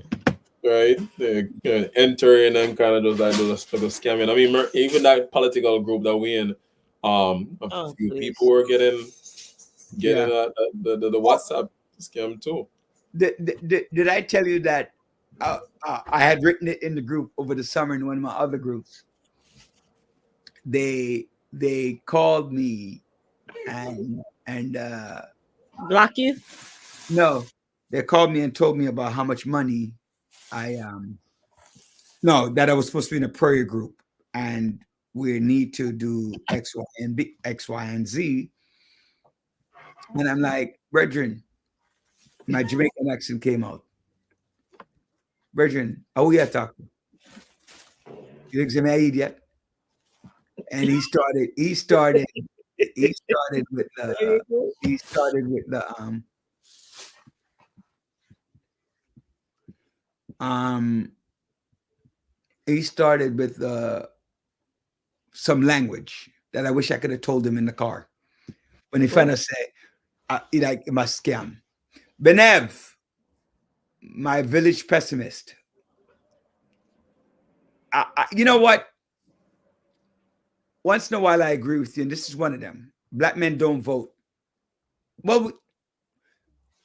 right. They enter in and kind of those scamming. I mean, even that political group that we in, a few people were getting the WhatsApp scam too. Did I tell you that I had written it in the group over the summer in one of my other groups? They called me and block you? No, they called me and told me about how much money that I was supposed to be in a prayer group and we need to do X, Y, and Z. And I'm like, brethren, my Jamaican accent came out. Brethren, how we are talking? You think I'm an idiot? And he started with the he started with some language that I wish I could have told him in the car. When he finally said, it must scam. Benev, my village pessimist. You know what? Once in a while I agree with you, and this is one of them. Black men don't vote. Well,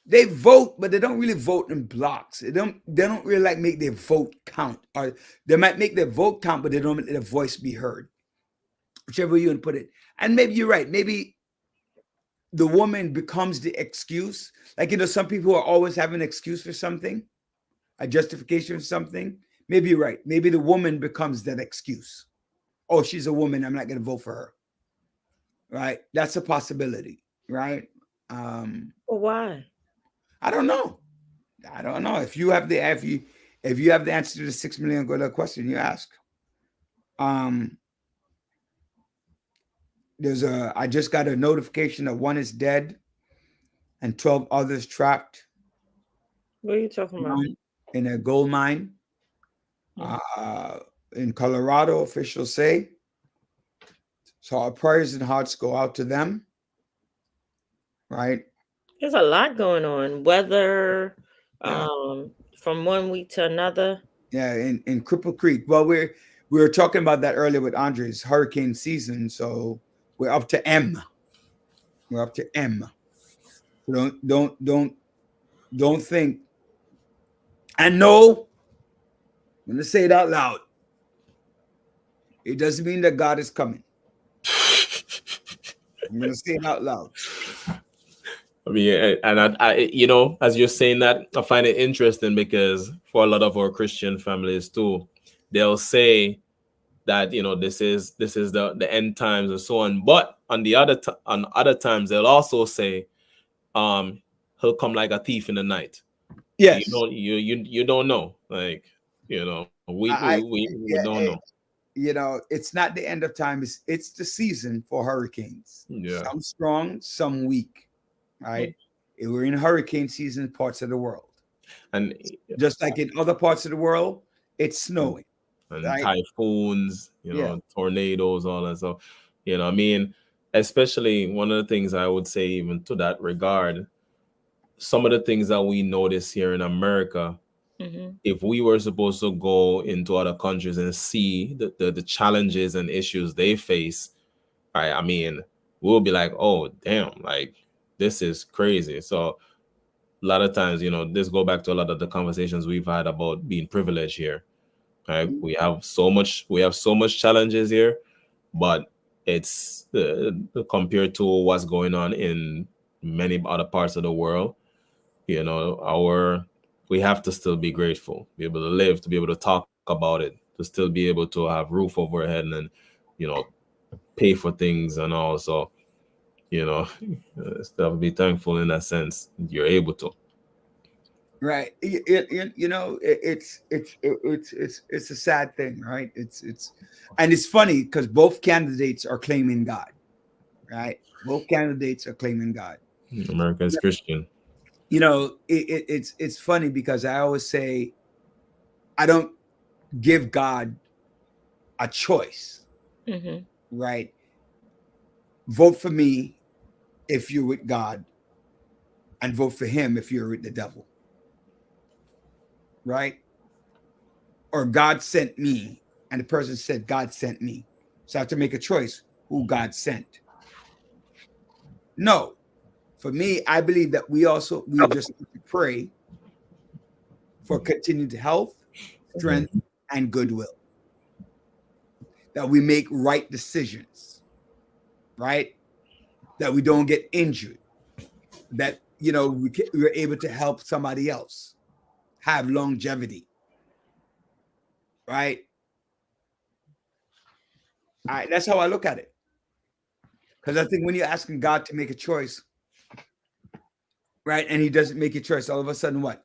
they vote, but they don't really vote in blocks. They don't really like make their vote count. Or they might make their vote count, but they don't let their voice be heard. Whichever you want to put it. And maybe you're right. Maybe the woman becomes the excuse. Like, some people are always having an excuse for something, a justification for something. Maybe you're right. Maybe the woman becomes that excuse. Oh, she's a woman, I'm not going to vote for her. Right? That's a possibility, right? Well, why? I don't know. If you have the answer to the $6 million question you ask. I just got a notification that one is dead and 12 others trapped. What are you talking about? In a gold mine in Colorado, officials say. So our prayers and hearts go out to them. Right? There's a lot going on. Weather, from one week to another. Yeah, in Cripple Creek. Well, We were talking about that earlier with Andres, hurricane season. So we're up to M. We're up to M. So don't think. And no, I'm gonna say it out loud. It doesn't mean that God is coming. I'm gonna say it out loud. I mean, and you know, as you're saying that, I find it interesting because for a lot of our Christian families too, they'll say that, you know, this is the end times and so on. But on the on other times, they'll also say, he'll come like a thief in the night. Yes, You don't know, like, you know, we yeah, don't know. you know, it's not the end of time. It's the season for hurricanes. Yeah. Some strong, some weak. Right? We're in hurricane season in parts of the world. And just like in other parts of the world, it's snowing. And right? typhoons, you know, Yeah. tornadoes, all that. So, you know, I mean, especially one of the things I would say, even to that regard, some of the things that we notice here in America, if we were supposed to go into other countries and see the challenges and issues they face, right? I mean, we'll be like, oh, damn, like this is crazy. So a lot of times, you know, this go back to a lot of the conversations we've had about being privileged here. Right? We have so much challenges here, but it's compared to what's going on in many other parts of the world. You know, we have to still be grateful, be able to live, to be able to talk about it, to still be able to have roof over our head, and, you know, pay for things and all. So, you know, still be thankful in that sense. You're able to. Right. You know, it's a sad thing, right? And it's funny because both candidates are claiming God, right? Both candidates are claiming God. America is Christian. You know, it's funny because I always say I don't give God a choice, right? Vote for me if you're with God, and vote for him if you're with the devil, right? Or God sent me, and the person said God sent me, so I have to make a choice who God sent. No, for me, I believe that we just need to pray for continued health, strength, and goodwill, that we make right decisions, right? That we don't get injured, that, you know, we're able to help somebody else have longevity, right? That's how I look at it. Because I think when you're asking God to make a choice, right, and he doesn't make a choice, all of a sudden what?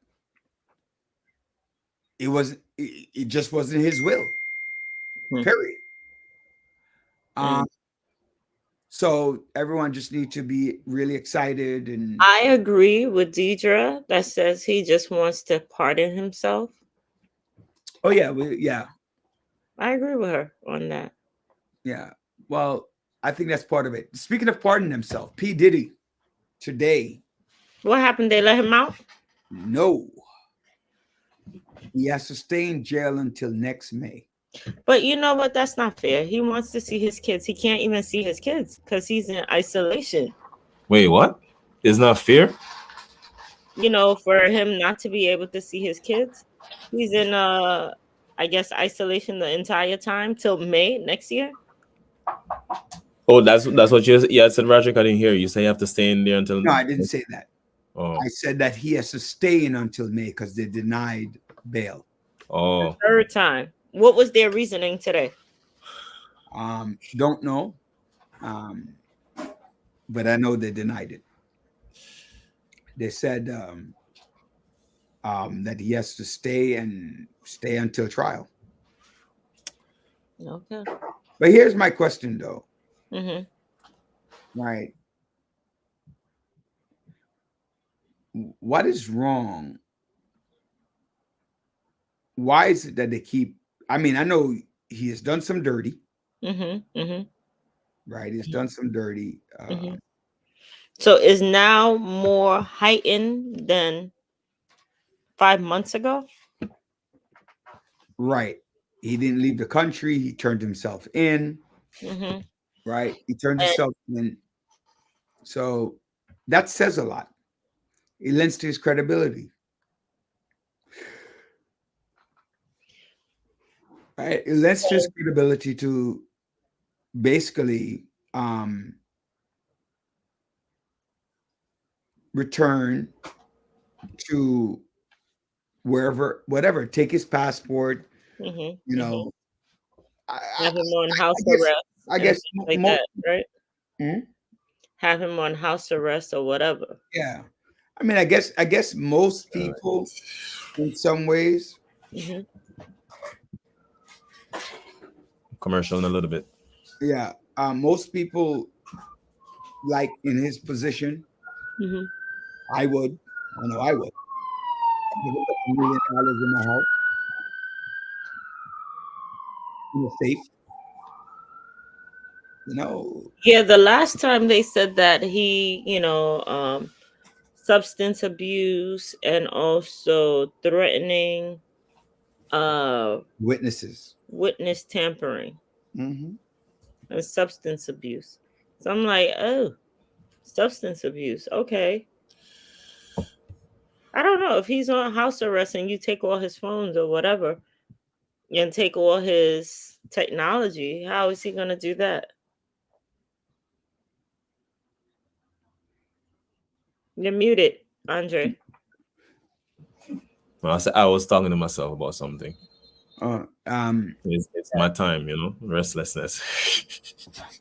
It just wasn't his will. Period. So everyone just need to be really excited. And I agree with Deidre that says he just wants to pardon himself. Oh yeah, yeah. I agree with her on that. Yeah. Well, I think that's part of it. Speaking of pardoning himself, P. Diddy today. What happened? They let him out? No. He has to stay in jail until next May. But you know what? That's not fair. He wants to see his kids. He can't even see his kids because he's in isolation. Wait, what? It's not fair? You know, for him not to be able to see his kids. He's in I guess isolation the entire time till May next year. Oh, that's what you said. Yeah, I said, Roderick, I didn't hear you. You say you have to stay in there until. No, I didn't say that. Oh. I said that he has to stay in until May because they denied bail. Oh. The third time. What was their reasoning today? Don't know. But I know they denied it. They said that he has to stay until trial. Okay. But here's my question, though. Right. What is wrong? Why is it that they keep? I mean, I know he has done some dirty. Right. He's done some dirty. So is now more heightened than 5 months ago? Right. He didn't leave the country. He turned himself in. Mm-hmm. Right? He turned himself in. So that says a lot. It lends to his credibility. Right? It lends to his credibility to basically return to wherever, whatever, take his passport, Mm-hmm. you know. Have him on house I guess, arrest. I guess like that, right? Hmm? Have him on house arrest or whatever. Yeah. I mean, I guess most people in some ways. Mm-hmm. Commercial in a little bit. Yeah. Most people, like in his position, Mm-hmm. I would. I know I would. $1 million in my house, in a safe. You know, Yeah, the last time they said that he, substance abuse and also threatening witnesses. witness tampering Hmm. and substance abuse. So I'm like, oh, substance abuse. Okay. I don't know if he's on house arrest and you take all his phones or whatever and take all his technology. How is he going to do that? You're muted, Andre. Well, I was talking to myself about something. Uh, It's my time, restlessness.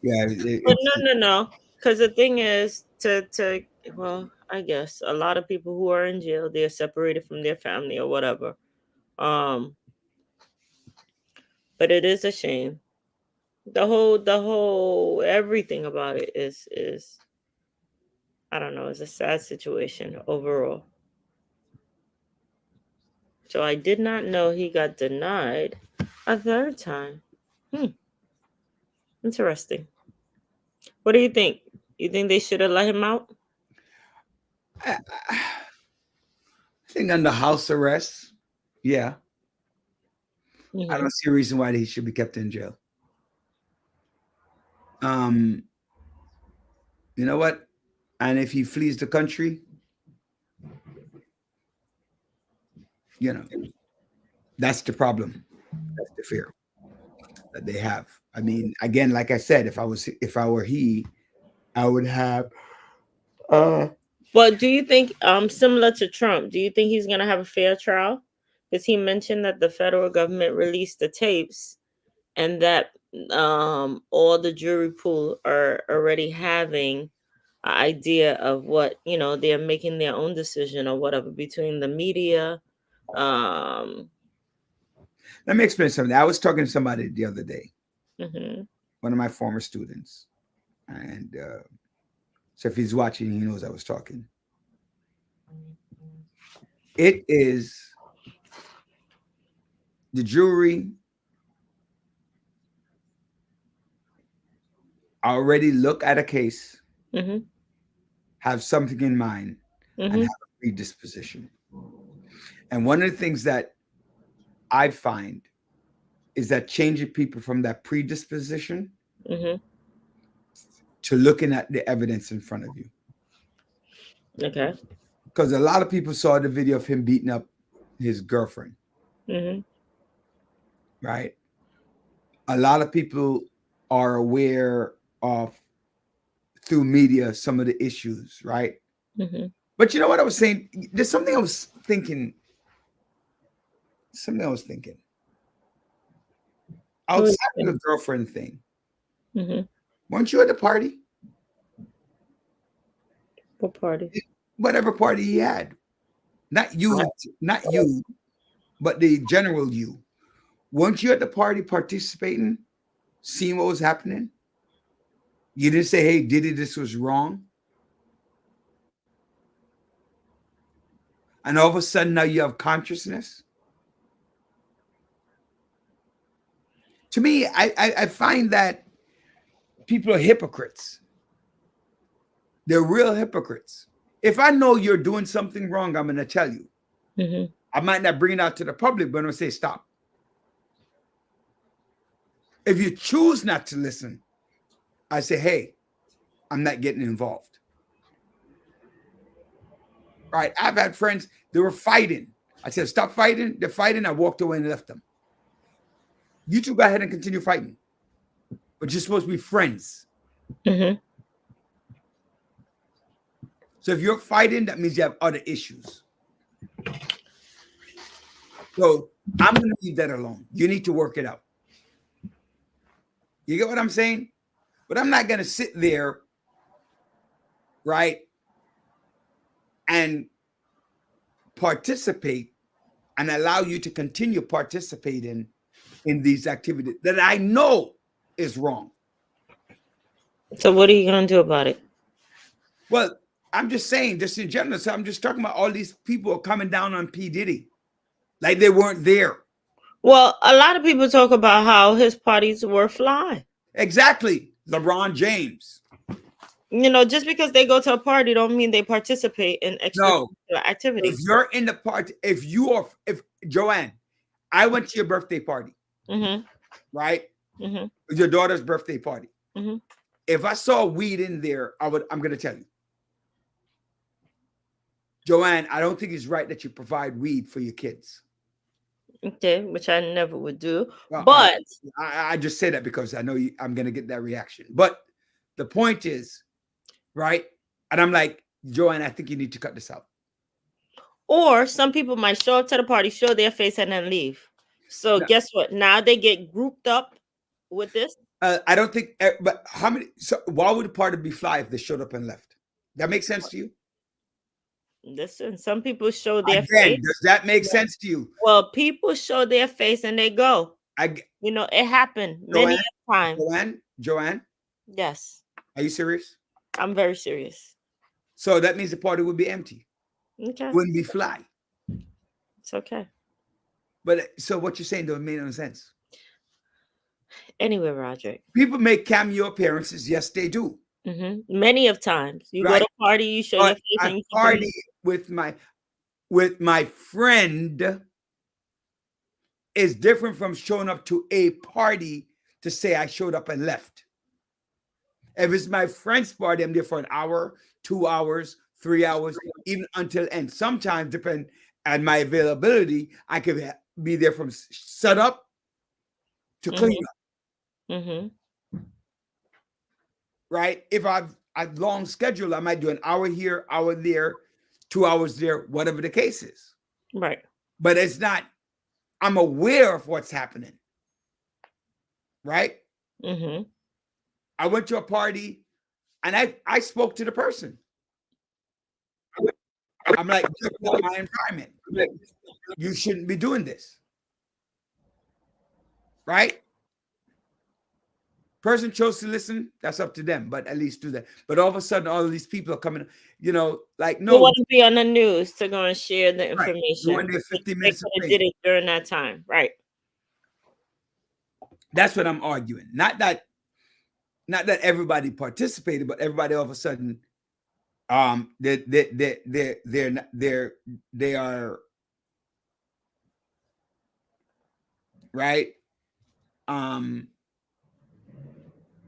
yeah. But no. Because the thing is, well, I guess a lot of people who are in jail, they're separated from their family or whatever. But it is a shame. The whole everything about it is I don't know, it's a sad situation overall. So I did not know he got denied a third time. Interesting. What do you think? You think they should have let him out? I think under house arrest, yeah. I don't see a reason why he should be kept in jail. You know what? And if he flees the country, that's the problem. That's the fear that they have. I mean, again, like I said, if I were he, I would have. Well, do you think, similar to Trump, do you think he's going to have a fair trial? Because he mentioned that the federal government released the tapes and that all the jury pool are already having an idea of what, they're making their own decision or whatever between the media. Let me explain something. I was talking to somebody the other day, Mhm. one of my former students, and so if he's watching, he knows I was talking. It is the jury already look at a case, Mhm. have something in mind, and Mhm. have a predisposition. And one of the things that I find is that changing people from that predisposition Mhm. to looking at the evidence in front of you. Okay. Because a lot of people saw the video of him beating up his girlfriend, Mhm. right? A lot of people are aware of, through media, some of the issues, right? Mhm. But you know what I was saying? There's something I was thinking. Outside of the girlfriend thing, Mhm. weren't you at the party? What party? Whatever party he had. Not you, but the general you. Weren't you at the party participating, seeing what was happening? You didn't say, hey, Diddy, this was wrong. And all of a sudden now you have consciousness. To me, I find that people are hypocrites. They're real hypocrites. If I know you're doing something wrong, I'm going to tell you. Mhm. I might not bring it out to the public, but I'm going to say, stop. If you choose not to listen, I say, hey, I'm not getting involved. Right? I've had friends, they were fighting. I said, stop fighting. They're fighting. I walked away and left them. You two go ahead and continue fighting. But you're supposed to be friends. Mm-hmm. So if you're fighting, that means you have other issues. So I'm going to leave that alone. You need to work it out. You get what I'm saying? But I'm not going to sit there, right, and participate and allow you to continue participating in these activities that I know is wrong. So what are you going to do about it? Well, I'm just saying, just in general, so I'm just talking about all these people coming down on P. Diddy like they weren't there. Well, a lot of people talk about how his parties were fly. Exactly. LeBron James. You know, just because they go to a party don't mean they participate in extra activities. If you're in the party, if Joanne, I went to your birthday party, right? Mm-hmm. Your daughter's birthday party. Mm-hmm. If I saw weed in there, I'm going to tell you. Joanne, I don't think it's right that you provide weed for your kids. Okay, which I never would do. Well, but I just say that because I know I'm going to get that reaction. But the point is, right? And I'm like, Joanne, I think you need to cut this out. Or some people might show up to the party, show their face, and then leave. So guess what? Now they get grouped up with this. I don't think, but how many? So why would the party be fly if they showed up and left? That makes sense to you? Listen, some people show their face. Does that make sense to you? Well, people show their face and they go. You know, it happened many times. Joanne? Yes. Are you serious? I'm very serious. So that means the party would be empty. Okay. Wouldn't be fly. It's okay. But so what you're saying don't make no sense. Anyway, Roderick. People make cameo appearances. Yes, they do. Mm-hmm. Many of times. You go to a party, you show your face. A party with my friend is different from showing up to a party to say I showed up and left. If it's my friend's party, I'm there for an hour, 2 hours, 3 hours, even until end. Sometimes, depend on my availability, I could be there from set up to clean up. Mm-hmm. Right? If I've long schedule, I might do an hour here, hour there, 2 hours there, whatever the case is. Right. But it's not, I'm aware of what's happening. Right? Mm-hmm. I went to a party and I spoke to the person. I'm like, look at my environment. You shouldn't be doing this. Right? Person chose to listen, that's up to them, but at least do that. But all of a sudden, all of these people are coming, like, no. You want to be on the news to go and share the information. You want to 50 minutes of did it during that time. Right. That's what I'm arguing. Not that everybody participated, but everybody all of a sudden, they are right.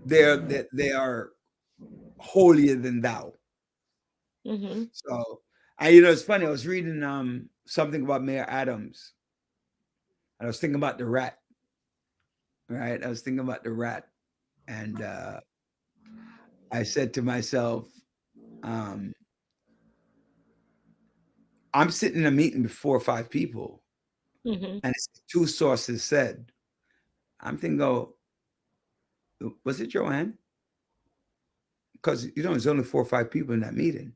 They are holier than thou. Mm-hmm. So, it's funny. I was reading something about Mayor Adams, and I was thinking about the rat. Right, I was thinking about the rat, and I said to myself, I'm sitting in a meeting with 4 or 5 people, and it's 2 sources said. I'm thinking, was it Joanne? Because there's only 4 or 5 people in that meeting,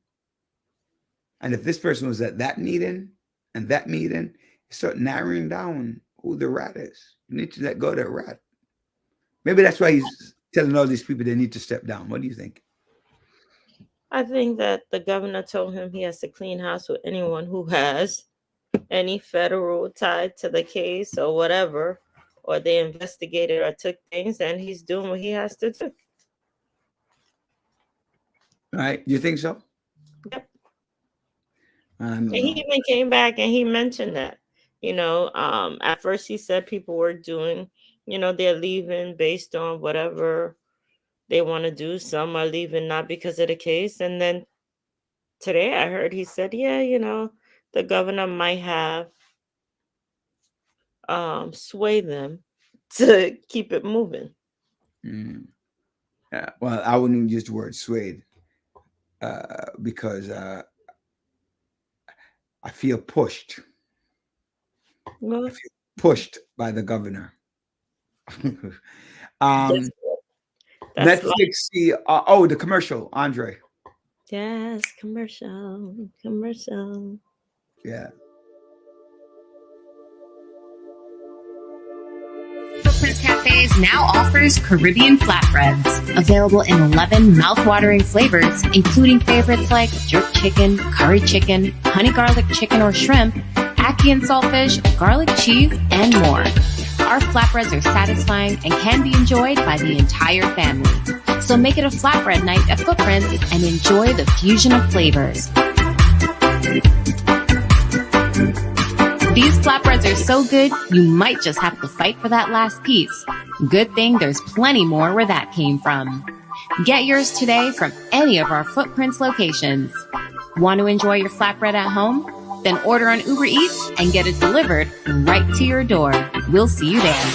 and if this person was at that meeting and that meeting, you start narrowing down who the rat is. You need to let go of that rat. Maybe that's why he's telling all these people they need to step down. What do you think? I think that the governor told him he has to clean house with anyone who has any federal tied to the case or whatever, or they investigated or took things, and he's doing what he has to do. All right. You think so? Yep. And he even came back and he mentioned that, at first he said people were doing, they're leaving based on whatever they want to do. Some are leaving not because of the case. And then today I heard he said, yeah, the governor might have sway them to keep it moving. Yeah, well, I wouldn't even use the word swayed because I feel pushed. Well, I feel pushed by the governor. that's Netflix. The commercial, Andre. yes, commercial. Yeah. Footprints Cafes now offers Caribbean flatbreads, available in 11 mouth-watering flavors, including favorites like jerk chicken, curry chicken, honey garlic chicken or shrimp, ackee and saltfish, garlic cheese, and more. Our flatbreads are satisfying and can be enjoyed by the entire family. So make it a flatbread night at Footprints and enjoy the fusion of flavors. These flatbreads are so good, you might just have to fight for that last piece. Good thing there's plenty more where that came from. Get yours today from any of our Footprints locations. Want to enjoy your flatbread at home? Then order on Uber Eats and get it delivered right to your door. We'll see you there.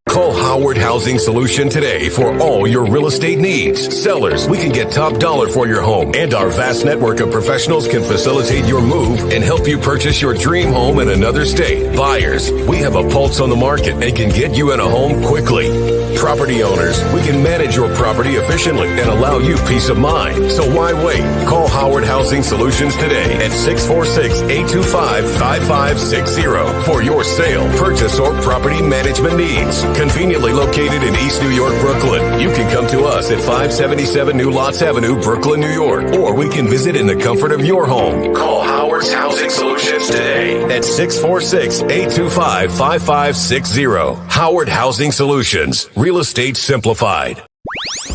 Call Howard Housing Solution today for all your real estate needs. Sellers, we can get top dollar for your home, and our vast network of professionals can facilitate your move and help you purchase your dream home in another state. Buyers, we have a pulse on the market and can get you in a home quickly. Property owners, we can manage your property efficiently and allow you peace of mind. So why wait? Call Howard Housing Solutions today at 646-825-5560 for your sale, purchase, or property management needs. Conveniently located in East New York, Brooklyn. You can come to us at 577 New Lots Avenue, Brooklyn, New York, or we can visit in the comfort of your home. Call Howard's Housing Solutions today at 646-825-5560. Howard Housing Solutions. Real estate simplified.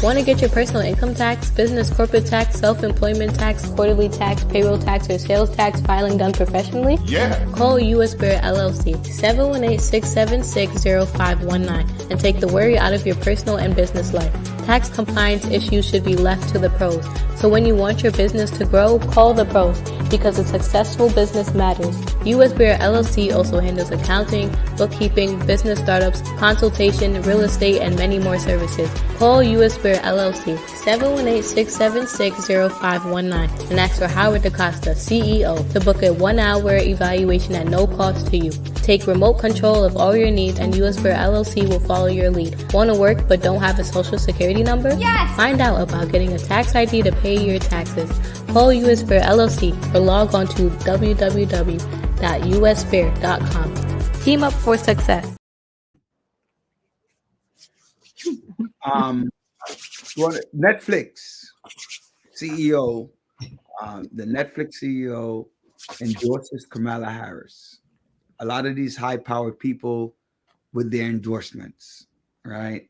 Want to get your personal income tax, business corporate tax, self-employment tax, quarterly tax, payroll tax, or sales tax filing done professionally? Yeah. Call U.S. Spirit LLC 718-676-0519 and take the worry out of your personal and business life. Tax compliance issues should be left to the pros. So when you want your business to grow, call the pros because a successful business matters. U.S. Spirit LLC also handles accounting, bookkeeping, business startups, consultation, real estate, and many more services. Call U.S. Spirit LLC 718-676-0519 and ask for Howard DaCosta, CEO, to book a 1-hour evaluation at no cost to you. Take remote control of all your needs and U.S. Spirit LLC will follow your lead. Want to work but don't have a social security number? Yes! Find out about getting a tax ID to pay your taxes. Call U.S. Spirit LLC or log on to www.usspirit.com. Team up for success. Netflix CEO, the Netflix CEO endorses Kamala Harris. A lot of these high-powered people with their endorsements, right?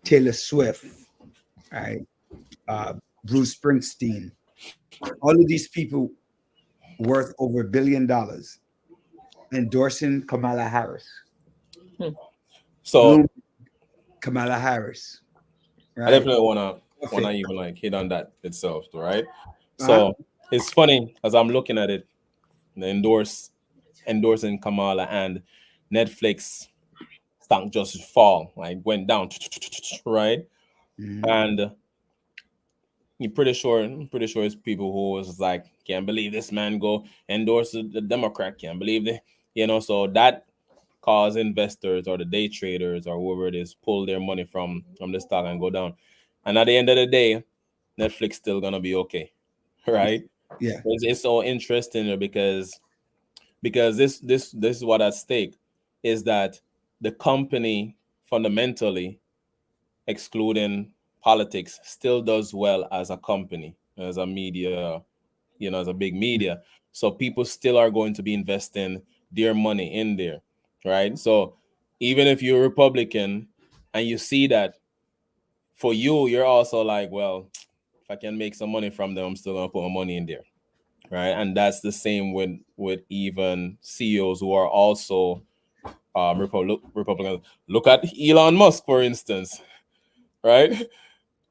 Taylor Swift, right? Bruce Springsteen. All of these people worth over $1 billion endorsing Kamala Harris. So Kamala Harris. Right? I definitely wanna even like hit on that itself, right? So it's funny as I'm looking at it, the endorsing Kamala and Netflix stock just fall, like went down, right? And I'm pretty sure it's people who was like, can't believe this man go endorse the Democrat, can't believe it, so that cause investors or the day traders or whoever it is pull their money from the stock and go down. And at the end of the day, Netflix still gonna be okay, right? Yeah. It's so interesting because this is what at stake is that the company fundamentally, excluding politics, still does well as a company, as a media, as a big media. So people still are going to be investing their money in there, right? So even if you're a Republican and you see that, for you, you're also like, well, if I can make some money from them, I'm still gonna put my money in there, right? And that's the same with even CEOs who are also Republicans. Look at Elon Musk, for instance, right?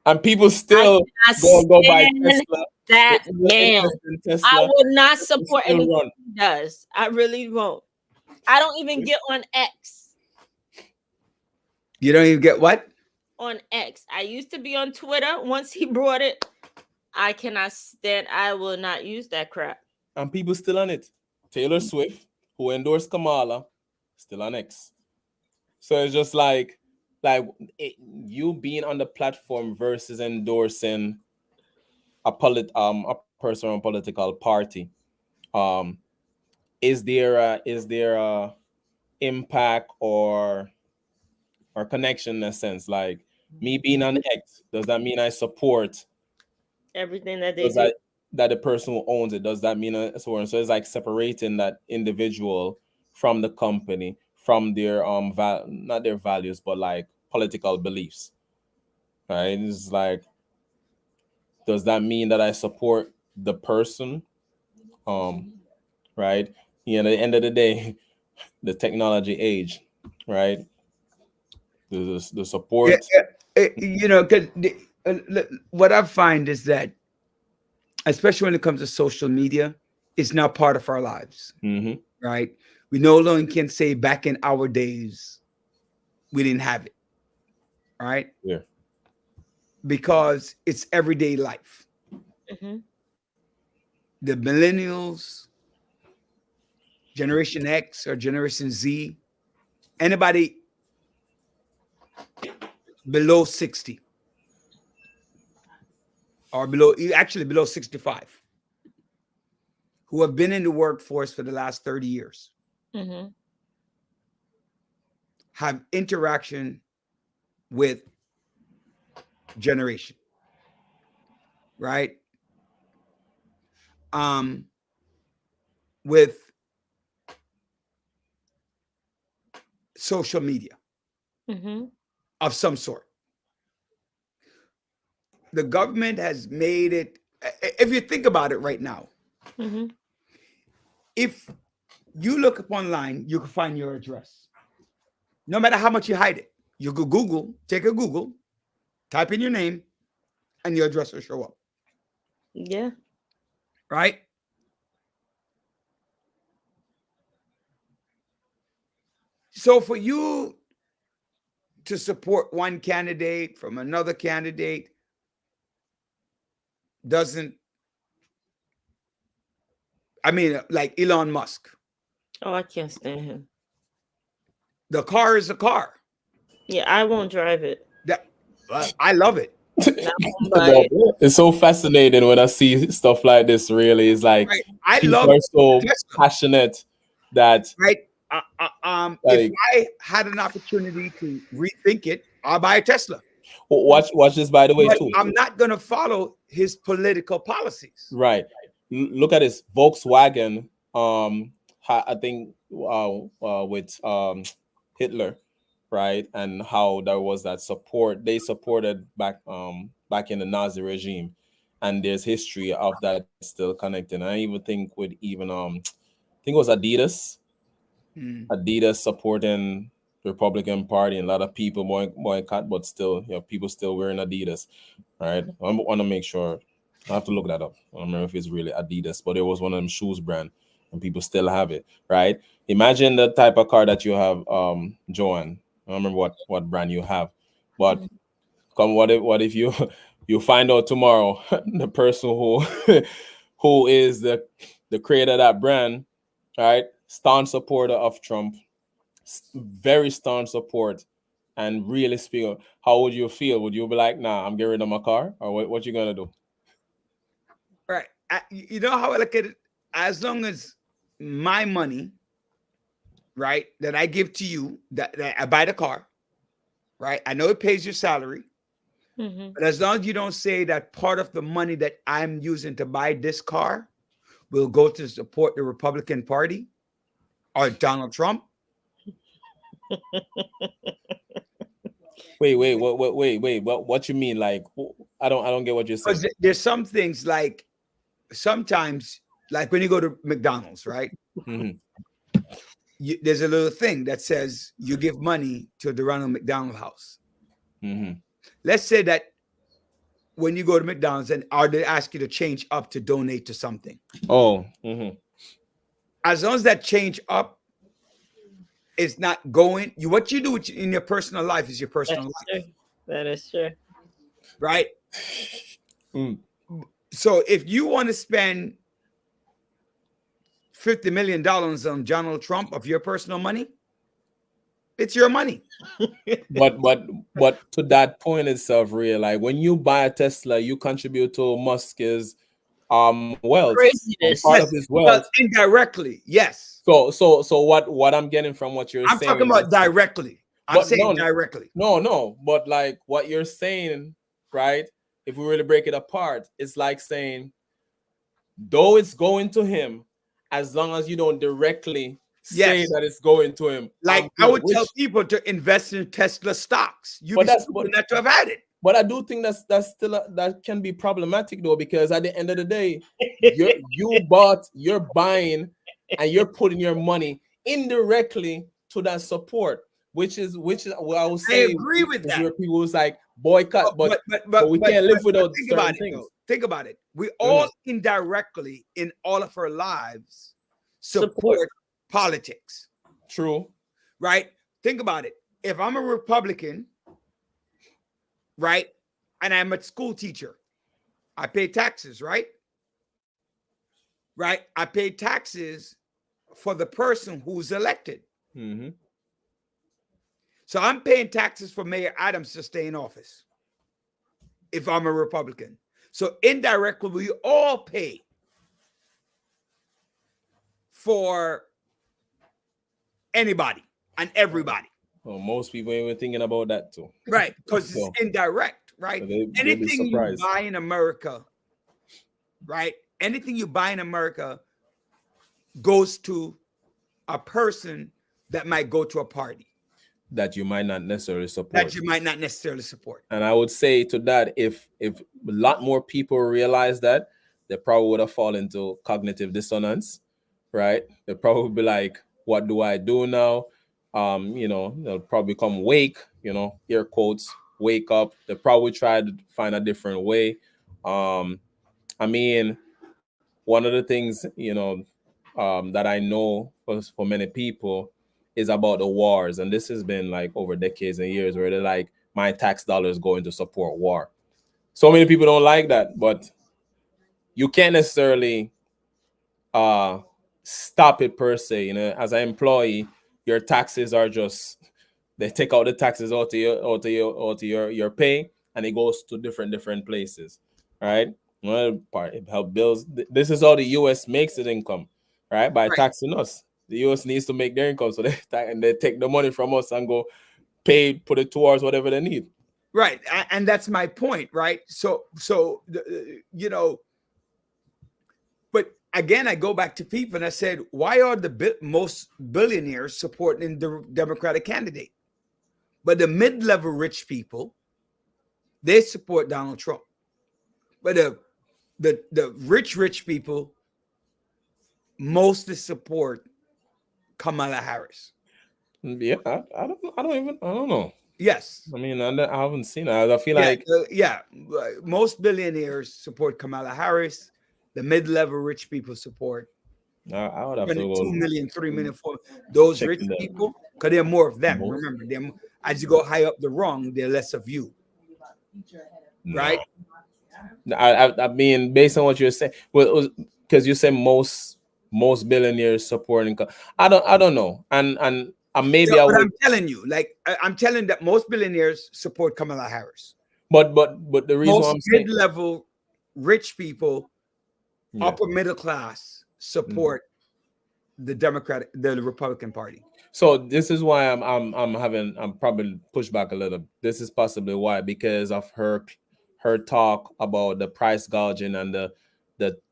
And people still I go buy stand Tesla. that They still man. invest in I Tesla. would not They support still anything run. he does. I really won't. I don't even get on X. You don't even get what? On X. I used to be on Twitter. Once he brought it, I cannot stand. I will not use that crap. And people still on it. Taylor Swift, who endorsed Kamala, still on X. So it's just like you being on the platform versus endorsing a person or a political party. Um, is there a impact or connection in a sense? Like me being on X, does that mean I support? Everything that they Does do. that the person who owns it, does that mean so on? So it's like separating that individual from the company, from their not their values, but like political beliefs, right? It's like, does that mean that I support the person? Right? At the end of the day, the technology age, right? The Yeah, support. because what I find is that, especially when it comes to social media, it's now part of our lives, Mm-hmm. right? We no longer can say back in our days we didn't have it, right? Yeah. Because it's everyday life. Mm-hmm. The millennials, Generation X or Generation Z, anybody below 60 or below 65 who have been in the workforce for the last 30 years Mm-hmm. have interaction with generation, right? With social media Mm-hmm. of some sort. The government has made it, if you think about it right now, Mm-hmm. if you look up online, you can find your address. No matter how much you hide it, you go Google, take a Google, type in your name, and your address will show up, Yeah. right? So for you to support one candidate from another candidate doesn't, I mean, like Elon Musk, Oh, I can't stand him. the car is a car. Yeah, I won't drive it. That I love it. I won't buy it. It's so fascinating when I see stuff like this. Really, it's like Right. I people love are so Tesla. passionate that Right. If like I had an opportunity to rethink it, I'll buy a Tesla. watch this, by the way, But too. I'm not going to follow his political policies. Right. Look at this Volkswagen. I think with Hitler, right, and how there was that support. They supported back in the Nazi regime, and there's history of that still connecting. I even think with even I think it was Mm. Adidas supporting the Republican Party, and a lot of people boycott, but still, people still wearing Adidas. Right. I want to make sure. I have to look that up. I don't remember if it's really Adidas, but it was one of them shoes brand, and people still have it. Right. Imagine the type of car that you have, Joanne. I don't remember what brand you have, but what if you you find out tomorrow the person who who is the creator of that brand, right? Staunch supporter of Trump, very staunch support, and really speak. How would you feel? Would you be like, "Nah, I'm getting rid of my car," or what you gonna do? Right. You know how I look at it? As long as my money, right, that I give to you, that I buy the car, right? I know it pays your salary, Mm-hmm. but as long as you don't say that part of the money that I'm using to buy this car will go to support the Republican Party or Donald Trump. Wait. What you mean? Like, I don't get what you're saying. Because there's some things like sometimes, like when you go to McDonald's, right? There's a little thing that says you give money to the Ronald McDonald House. Let's say that when you go to McDonald's and they ask you to change up to donate to something. Oh, as long as that change up is not going, what you do in your personal life is your personal life. True. That is true. Right? So if you want to spend $50 million on Donald Trump of your personal money, it's your money. but to that point itself, real, like when you buy a Tesla, you contribute to Musk's wealth. Part of his wealth. Well, indirectly, yes. So what I'm getting from what you're saying, I'm talking about directly. I'm saying directly. No, but like what you're saying, right? If we were to break it apart, it's like saying, though it's going to him, as long as you don't directly say that it's going to him. Like I would tell people to invest in Tesla stocks. You'd be stupid not to have had it. But I do think that's still that can be problematic though, because at the end of the day, you're buying and you're putting your money indirectly to that support, which is what I would say. I agree with that. Where people was like boycott, but we can't live without certain things. Think about it. We all indirectly in all of our lives support politics. True. Right? Think about it. If I'm a Republican, right, and I'm a school teacher, I pay taxes, right? Right? I pay taxes for the person who's elected. So I'm paying taxes for Mayor Adams to stay in office if I'm a Republican. So indirectly, we all pay for anybody and everybody. Well, most people ain't even thinking about that too. Right, because it's indirect, right? Anything you buy in America, right? Anything you buy in America goes to a person that might go to a party. That you might not necessarily support. And I would say to that, if a lot more people realize that, they probably would have fallen into cognitive dissonance, right? They'll probably be like, what do I do now? They'll probably come wake, air quotes, wake up. They'll probably try to find a different way. I mean, one of the things, that I know for many people is about the wars. And this has been like over decades and years where they're like, my tax dollars going to support war. So many people don't like that, but you can't necessarily stop it per se. As an employee, your taxes are just, they take out the taxes out to your pay, and it goes to different places, right? Well, it help bills. This is how the U.S. makes its income, right? By taxing us. The U.S. needs to make their income, so they take the money from us and go put it towards whatever they need. Right, and that's my point, right? So but again, I go back to people and I said, why are the most billionaires supporting the Democratic candidate? But the mid-level rich people, they support Donald Trump. But the rich people mostly support Kamala Harris. Yeah, I don't know. Yes. I mean, I haven't seen it. I feel like most billionaires support Kamala Harris. The mid-level rich people support. I would have to go 2 million, 3 million for those rich people, because there are more of them. Remember, as you go high up the rung, there are less of you. Right? I mean, based on what you're saying, because you say most billionaires supporting. I don't know, and maybe but I'm telling you, I'm telling that most billionaires support Kamala Harris. But the reason most I'm saying mid-level rich people, upper middle class support the Republican Party. So this is why I'm probably pushed back a little. This is possibly why, because of her talk about the price gouging and the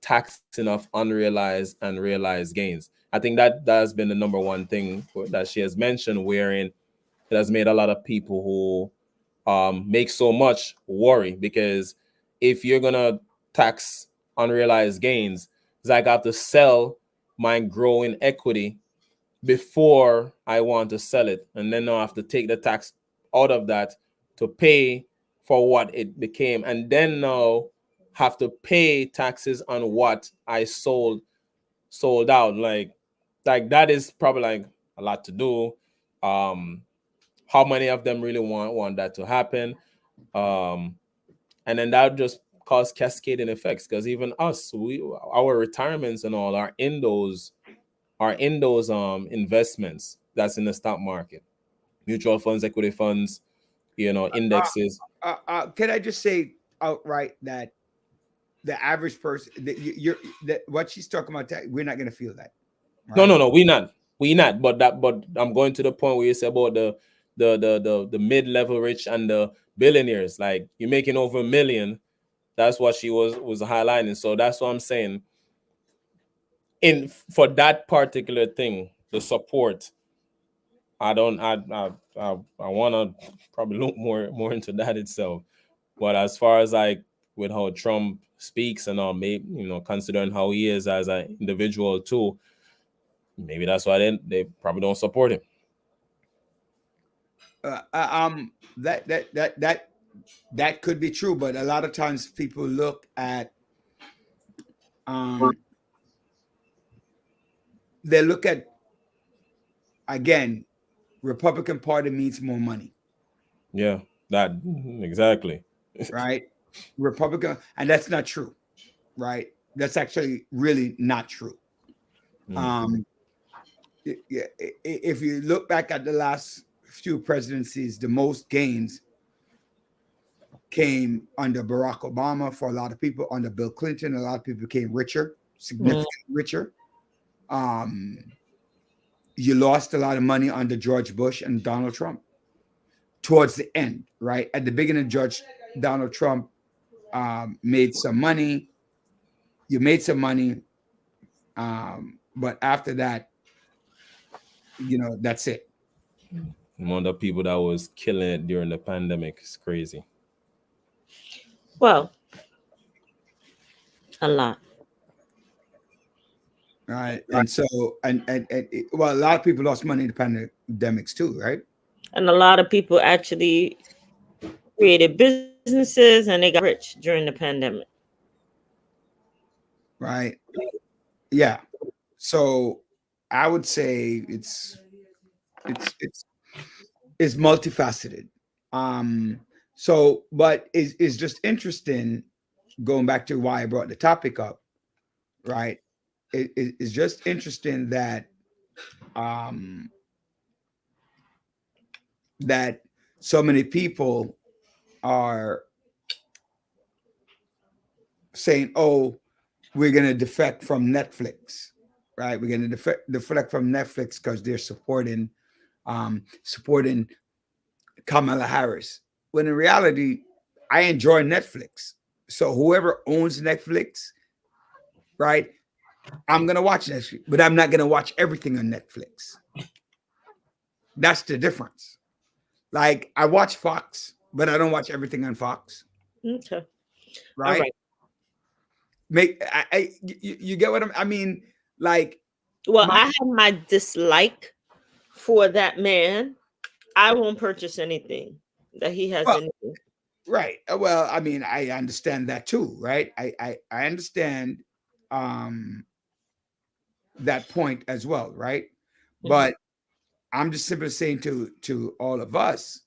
taxing of unrealized and realized gains. I think that has been the number one thing that she has mentioned, wherein it has made a lot of people who make so much worry, because if you're gonna tax unrealized gains, it's like I have to sell my growing equity before I want to sell it, and then I have to take the tax out of that to pay for what it became, and then now have to pay taxes on what I sold out. Like that is probably like a lot to do. How many of them really want that to happen? And then that just cause cascading effects, because even us, our retirements and all are in those investments that's in the stock market, mutual funds, equity funds, indexes. Can I just say outright that the average person, that what she's talking about, we're not going to feel that. Right? No, we not. But I'm going to the point where you say about the mid-level rich and the billionaires. Like, you're making over $1 million. That's what she was highlighting. So that's what I'm saying. For that particular thing, the support, I want to probably look more into that itself. But as far as like with how Trump speaks and all, maybe, considering how he is as an individual too, maybe that's why they probably don't support him. That could be true, but a lot of times people look at they look at, again, Republican Party means more money. Yeah, that exactly. Right? Republican, and that's not true. Right? That's actually really not true. If you look back at the last few presidencies, the most gains came under Barack Obama for a lot of people. Under Bill Clinton, a lot of people became richer, significantly richer. You lost a lot of money under George Bush and Donald Trump towards the end, right? At the beginning, Donald Trump made some money. You made some money. But after that, that's it. One of the people that was killing it during the pandemic is crazy. Well, a lot. Right. And so, and well, a lot of people lost money in the pandemics too, right? And a lot of people actually created businesses and they got rich during the pandemic. Right. Yeah. So I would say it's multifaceted. So, but it's just interesting, going back to why I brought the topic up, right? It's just interesting that that so many people are saying, "Oh, we're going to defect from Netflix," right? We're going to deflect from Netflix because they're supporting Kamala Harris. When in reality, I enjoy Netflix. So whoever owns Netflix, right? I'm gonna watch Netflix, but I'm not gonna watch everything on Netflix. That's the difference. Like, I watch Fox, but I don't watch everything on Fox. Okay. Right. All right. You get what I mean? Like, well, I have my dislike for that man. I won't purchase anything that he has anything. Right. Well, I mean, I understand that too, right? I understand that point as well, right? Mm-hmm. But I'm just simply saying to all of us,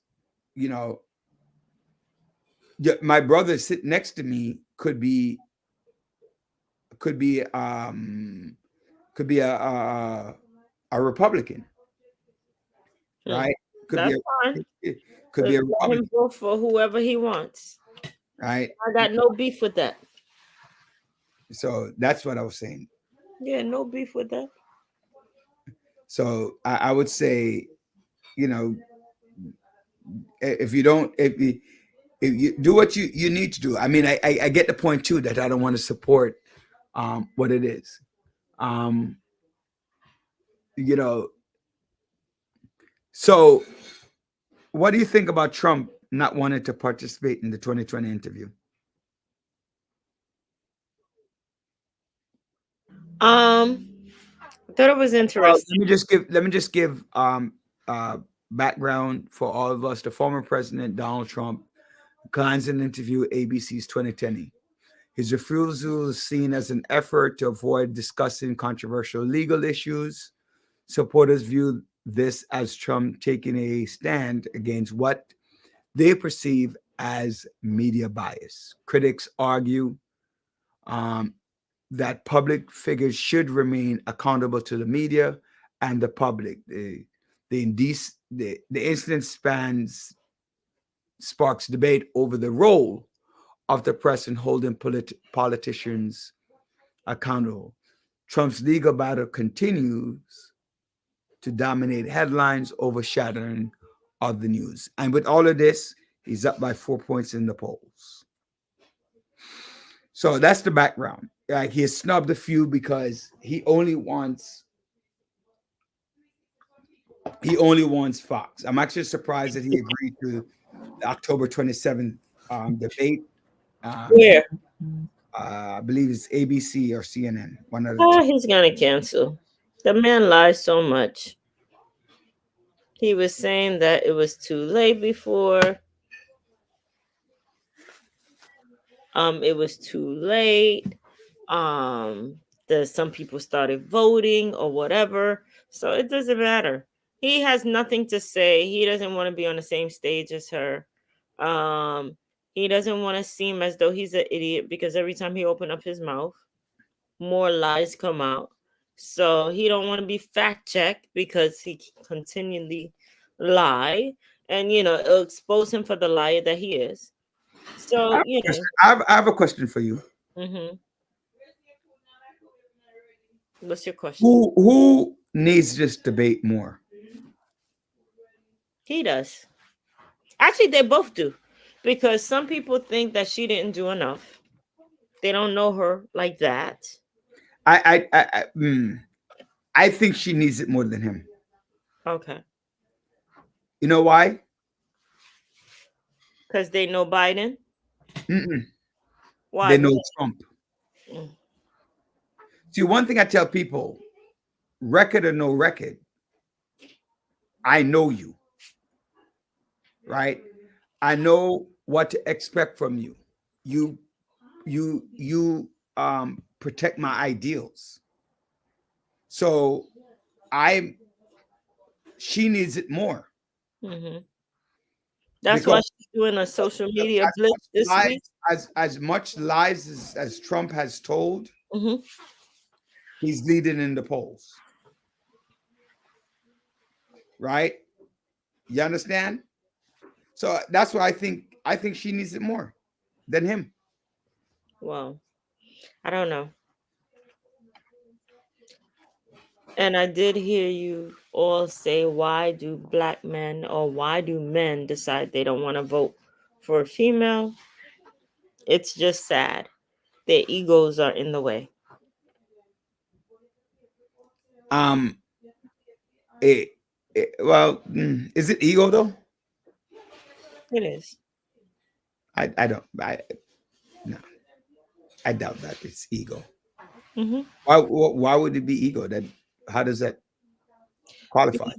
my brother sitting next to me could be a Republican, right? That's fine. Could be a Republican. Let him vote for whoever he wants. Right. I got no beef with that. So that's what I was saying. Yeah, no beef with that. So I would say, if you do what you need to do. I mean, I get the point too, that I don't want to support what it is. So what do you think about Trump not wanting to participate in the 2020 interview? I thought it was Well, interesting. let me just give background for all of us. The former president Donald Trump declines an interview with ABC's 2010. His refusal is seen as an effort to avoid discussing controversial legal issues. Supporters view this as Trump taking a stand against what they perceive as media bias. Critics argue um, that public figures should remain accountable to the media and the public. The incident sparks debate over the role of the press in holding politicians accountable. Trump's legal battle continues to dominate headlines, overshadowing other news. And with all of this, he's up by 4 points in the polls. So that's the background. Like he has snubbed a few because he only wants Fox. I'm actually surprised that he agreed to the October 27th debate. Where? I believe it's ABC or CNN. One of the Oh, two. he's gonna cancel. The man lies so much. He was saying that it was too late before. It was too late. That some people started voting or whatever. So it doesn't matter. He has nothing to say. He doesn't want to be on the same stage as her. Um, he doesn't want to seem as though he's an idiot because every time he open up his mouth, more lies come out. So he don't want to be fact checked because he continually lie, and it'll expose him for the liar that he is. I So have a question. I have a question for you. hmm what's your question? Who needs this debate more? He does. Actually, they both do, because some people think that she didn't do enough. They don't know her like that. I think she needs it more than him. Okay, You know why? because they know Biden. Mm-mm. Why? They know Trump. Mm. See, one thing I tell people, record or no record, I know you, right? I know what to expect from you. You you protect my ideals. So I she needs it more hmm That's why because she's doing a social media as blitz much this lies week. as much lies as Trump has told, hmm he's leading in the polls, right? You understand? So that's why I think she needs it more than him. Well, I don't know. And I did hear you all say, why do black men or why do men decide they don't want to vote for a female? It's just sad. Their egos are in the way. Um, well, is it ego though? It is. I don't. No, I doubt that it's ego. hmm Why would it be ego? How does that qualify?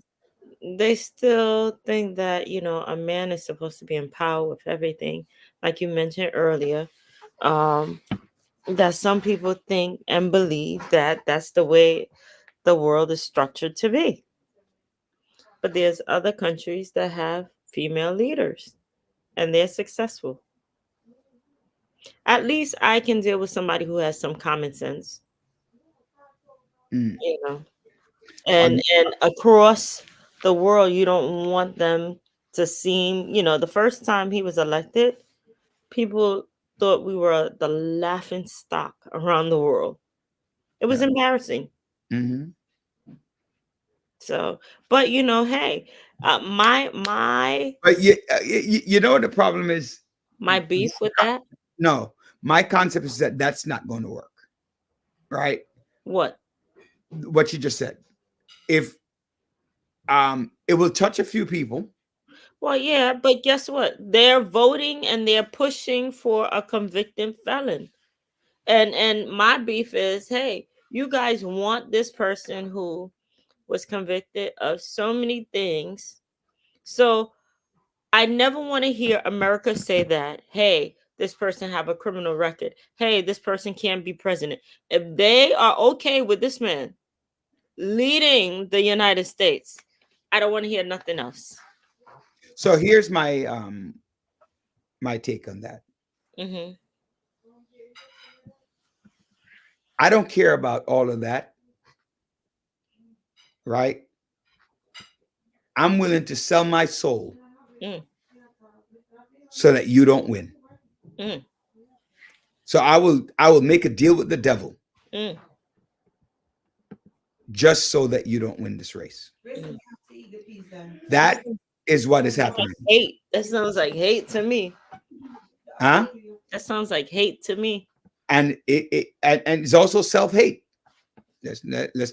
They still think that, a man is supposed to be in power with everything, like you mentioned earlier. Um, that some people think and believe that that's the way the world is structured to be. But there's other countries that have female leaders and they're successful. At least I can deal with somebody who has some common sense, Mm. you know. On And across the world, you don't want them to seem, the first time he was elected, people thought we were the laughing stock around the world. It was Yeah. embarrassing. Mhm. So, but hey, my But you know what the problem is? my beef with that. No, my concept is that that's not going to work, right? What? What you just said. If it will touch a few people. Well, yeah, but guess what? They're voting and they're pushing for a convicted felon. And my beef is, hey, You guys want this person who was convicted of so many things. So I never want to hear America say that, hey, this person have a criminal record. Hey, this person can't be president. If they are okay with this man leading the United States, I don't want to hear nothing else. So here's my my take on that. Mm-hmm. I don't care about all of that, right? I'm willing to sell my soul so that you don't win. So I will make a deal with the devil just so that you don't win this race. That is what is happening. Hate. That sounds like hate to me. Huh? That sounds like hate to me. And and it's also self-hate. Let's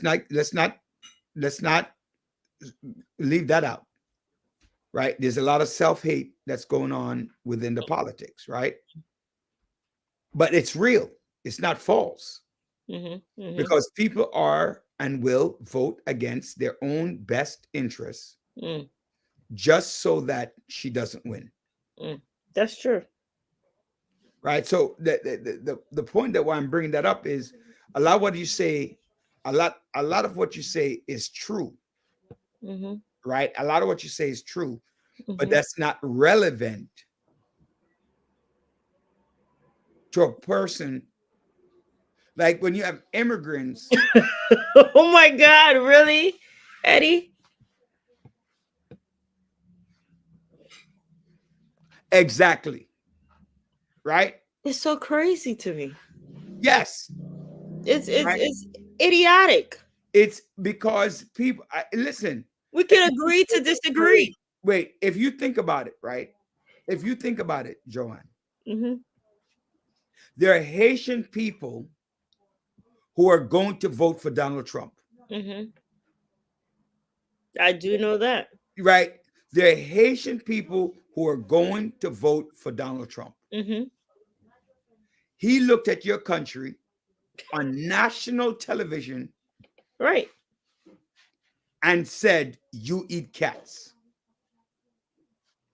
not leave that out. Right? There's a lot of self-hate that's going on within the politics, right? But it's real. It's not false. Because people are and will vote against their own best interests just so that she doesn't win. That's true. Right? So the point that why I'm bringing that up is a lot of what you say, a lot of what you say is true. Right? A lot of what you say is true, but that's not relevant to a person. Like when you have immigrants. Oh my God, really, Eddie? Exactly. Right? It's so crazy to me. Yes. It's idiotic. It's because people listen. We can agree to disagree. Wait, if you think about it, right? If you think about it, Joanne, there are Haitian people who are going to vote for Donald Trump. I do know that. Right? There are Haitian people who are going to vote for Donald Trump. He looked at your country on national television, right, and said, "You eat cats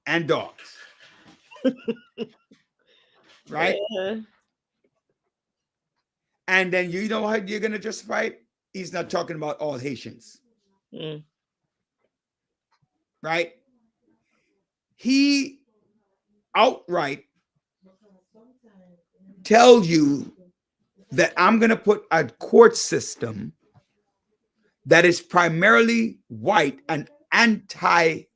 and dogs." Right? And then you know how you're going to justify it? He's not talking about all Haitians. Right? He outright tells you that I'm going to put a court system that is primarily white and anti-blacks,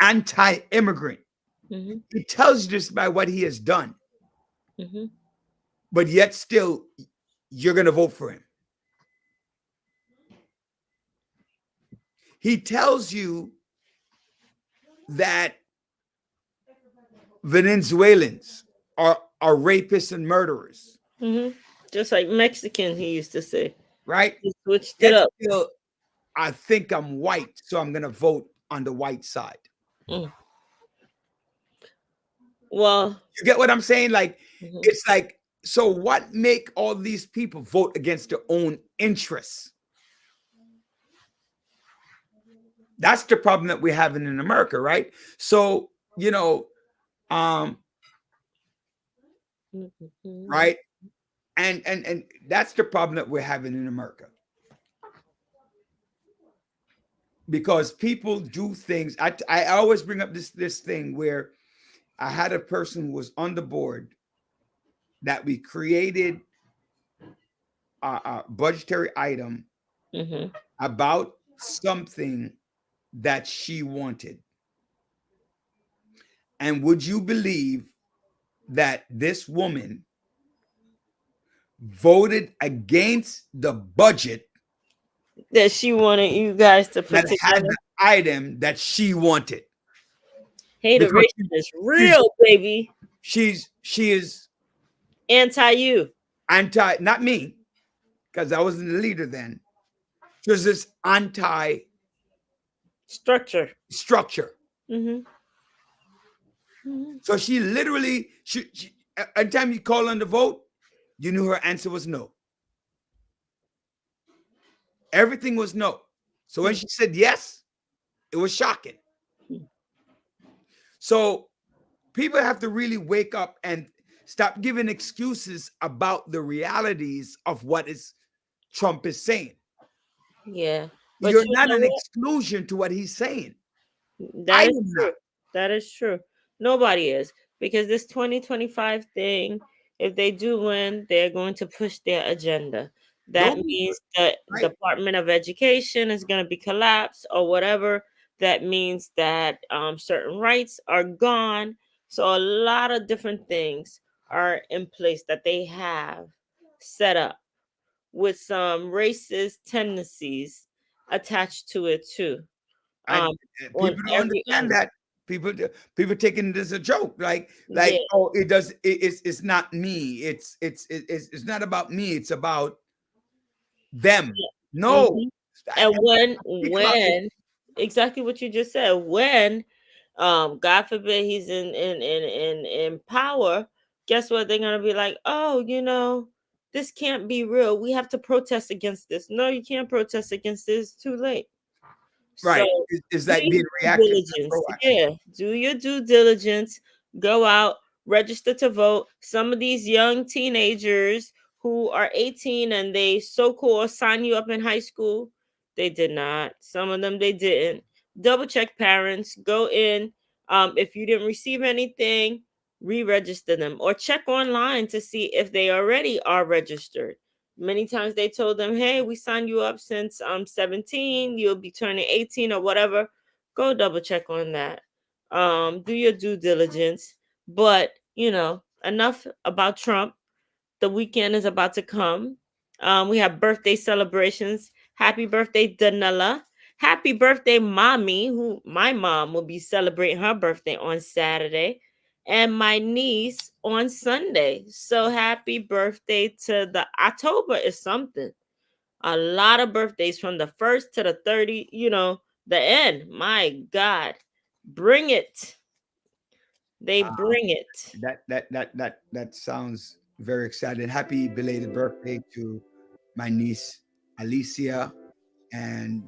anti-immigrant. He tells you this by what he has done. But yet still, you're going to vote for him. He tells you that Venezuelans are rapists and murderers. Just like Mexican, he used to say. Right? He switched it up. Still, I think I'm white, so I'm going to vote on the white side. Well, you get what I'm saying? Like, it's like, so what make all these people vote against their own interests? That's the problem that we're having in America, right? So, you know, right? And that's the problem that we're having in America. Because people do things. I always bring up this thing where I had a person who was on the board that we created a budgetary item about something that she wanted. And would you believe that this woman voted against the budget that she wanted you guys to put that together? had the item that she wanted? Hateration is real, baby. She is anti-you. Not me, because I wasn't the leader then. She was this structure. So she literally, she every time you call on the vote, you knew her answer was no. Everything was no. So when she said yes, it was shocking. So people have to really wake up and stop giving excuses about the realities of what is Trump is saying. Yeah. But You're you not know an what? exclusion to what he's saying. That I is am true. not. That is true. Nobody is, because this 2025 thing, if they do win, they're going to push their agenda. That Don't means the right. Department of Education is going to be collapsed or whatever. That means that certain rights are gone. So a lot of different things are in place that they have set up with some racist tendencies attached to it too. I Um, on people don't every understand end. that. People taking this as a joke, Yeah. oh, it's not me. It's not about me. It's about them. No, Mhm. I And when speak about this. when exactly what you just said, when God forbid he's in power, guess what? They're gonna be like, oh, this can't be real. We have to protest against this. No, you can't protest against this. It's too late. So Right. It's do like your being due reactive to diligence. proactive. Yeah, do your due diligence. Go out, register to vote. Some of these young teenagers who are 18 and they so-called sign you up in high school, they did not. Some of them they didn't. Double check parents. Go in. If you didn't receive anything, re-register them or check online to see if they already are registered. Many times they told them, hey, we signed you up since 17, you'll be turning 18 or whatever. Go double check on that. Do your due diligence. But enough about Trump. The weekend is about to come. We have birthday celebrations. Happy birthday, Danella. Happy birthday, mommy, who my mom will be celebrating her birthday on Saturday, and my niece on Sunday. So happy birthday to the October is something. A lot of birthdays from the 1st to the 30, the end. My God. Bring it. They bring it. That sounds very exciting. Happy belated birthday to my niece Alicia and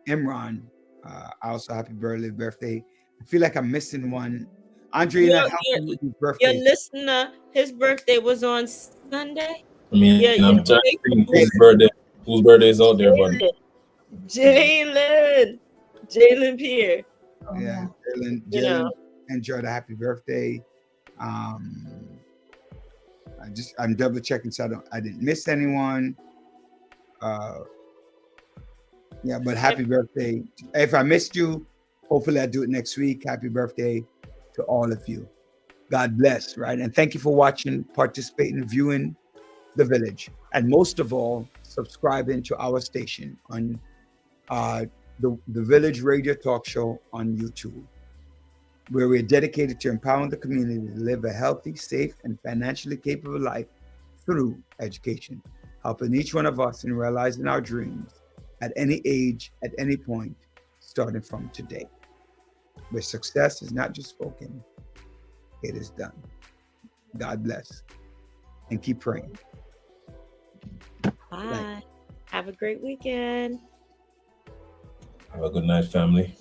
Imran. Also happy birthday. I feel like I'm missing one. Andre, you're Your, not your, helping with these your birthdays. listener, his birthday was on Sunday. I mean, Yeah, I'm trying to think Jalen, whose birthday is out there, but Jalen Pierre. yeah, You know, Jalen, enjoy the happy birthday. Um, I'm double checking so I didn't miss anyone. Uh, yeah, but happy birthday. If I missed you, hopefully I'll do it next week. Happy birthday to all of you. God bless, right? And thank you for watching, participating, viewing The Village. And most of all, subscribing to our station on the Village Radio Talk Show on YouTube, where we're dedicated to empowering the community to live a healthy, safe, and financially capable life through education, helping each one of us in realizing our dreams at any age, at any point, starting from today. Where success is not just spoken, it is done. God bless and keep praying. bye. Have a great weekend. have a good night, family.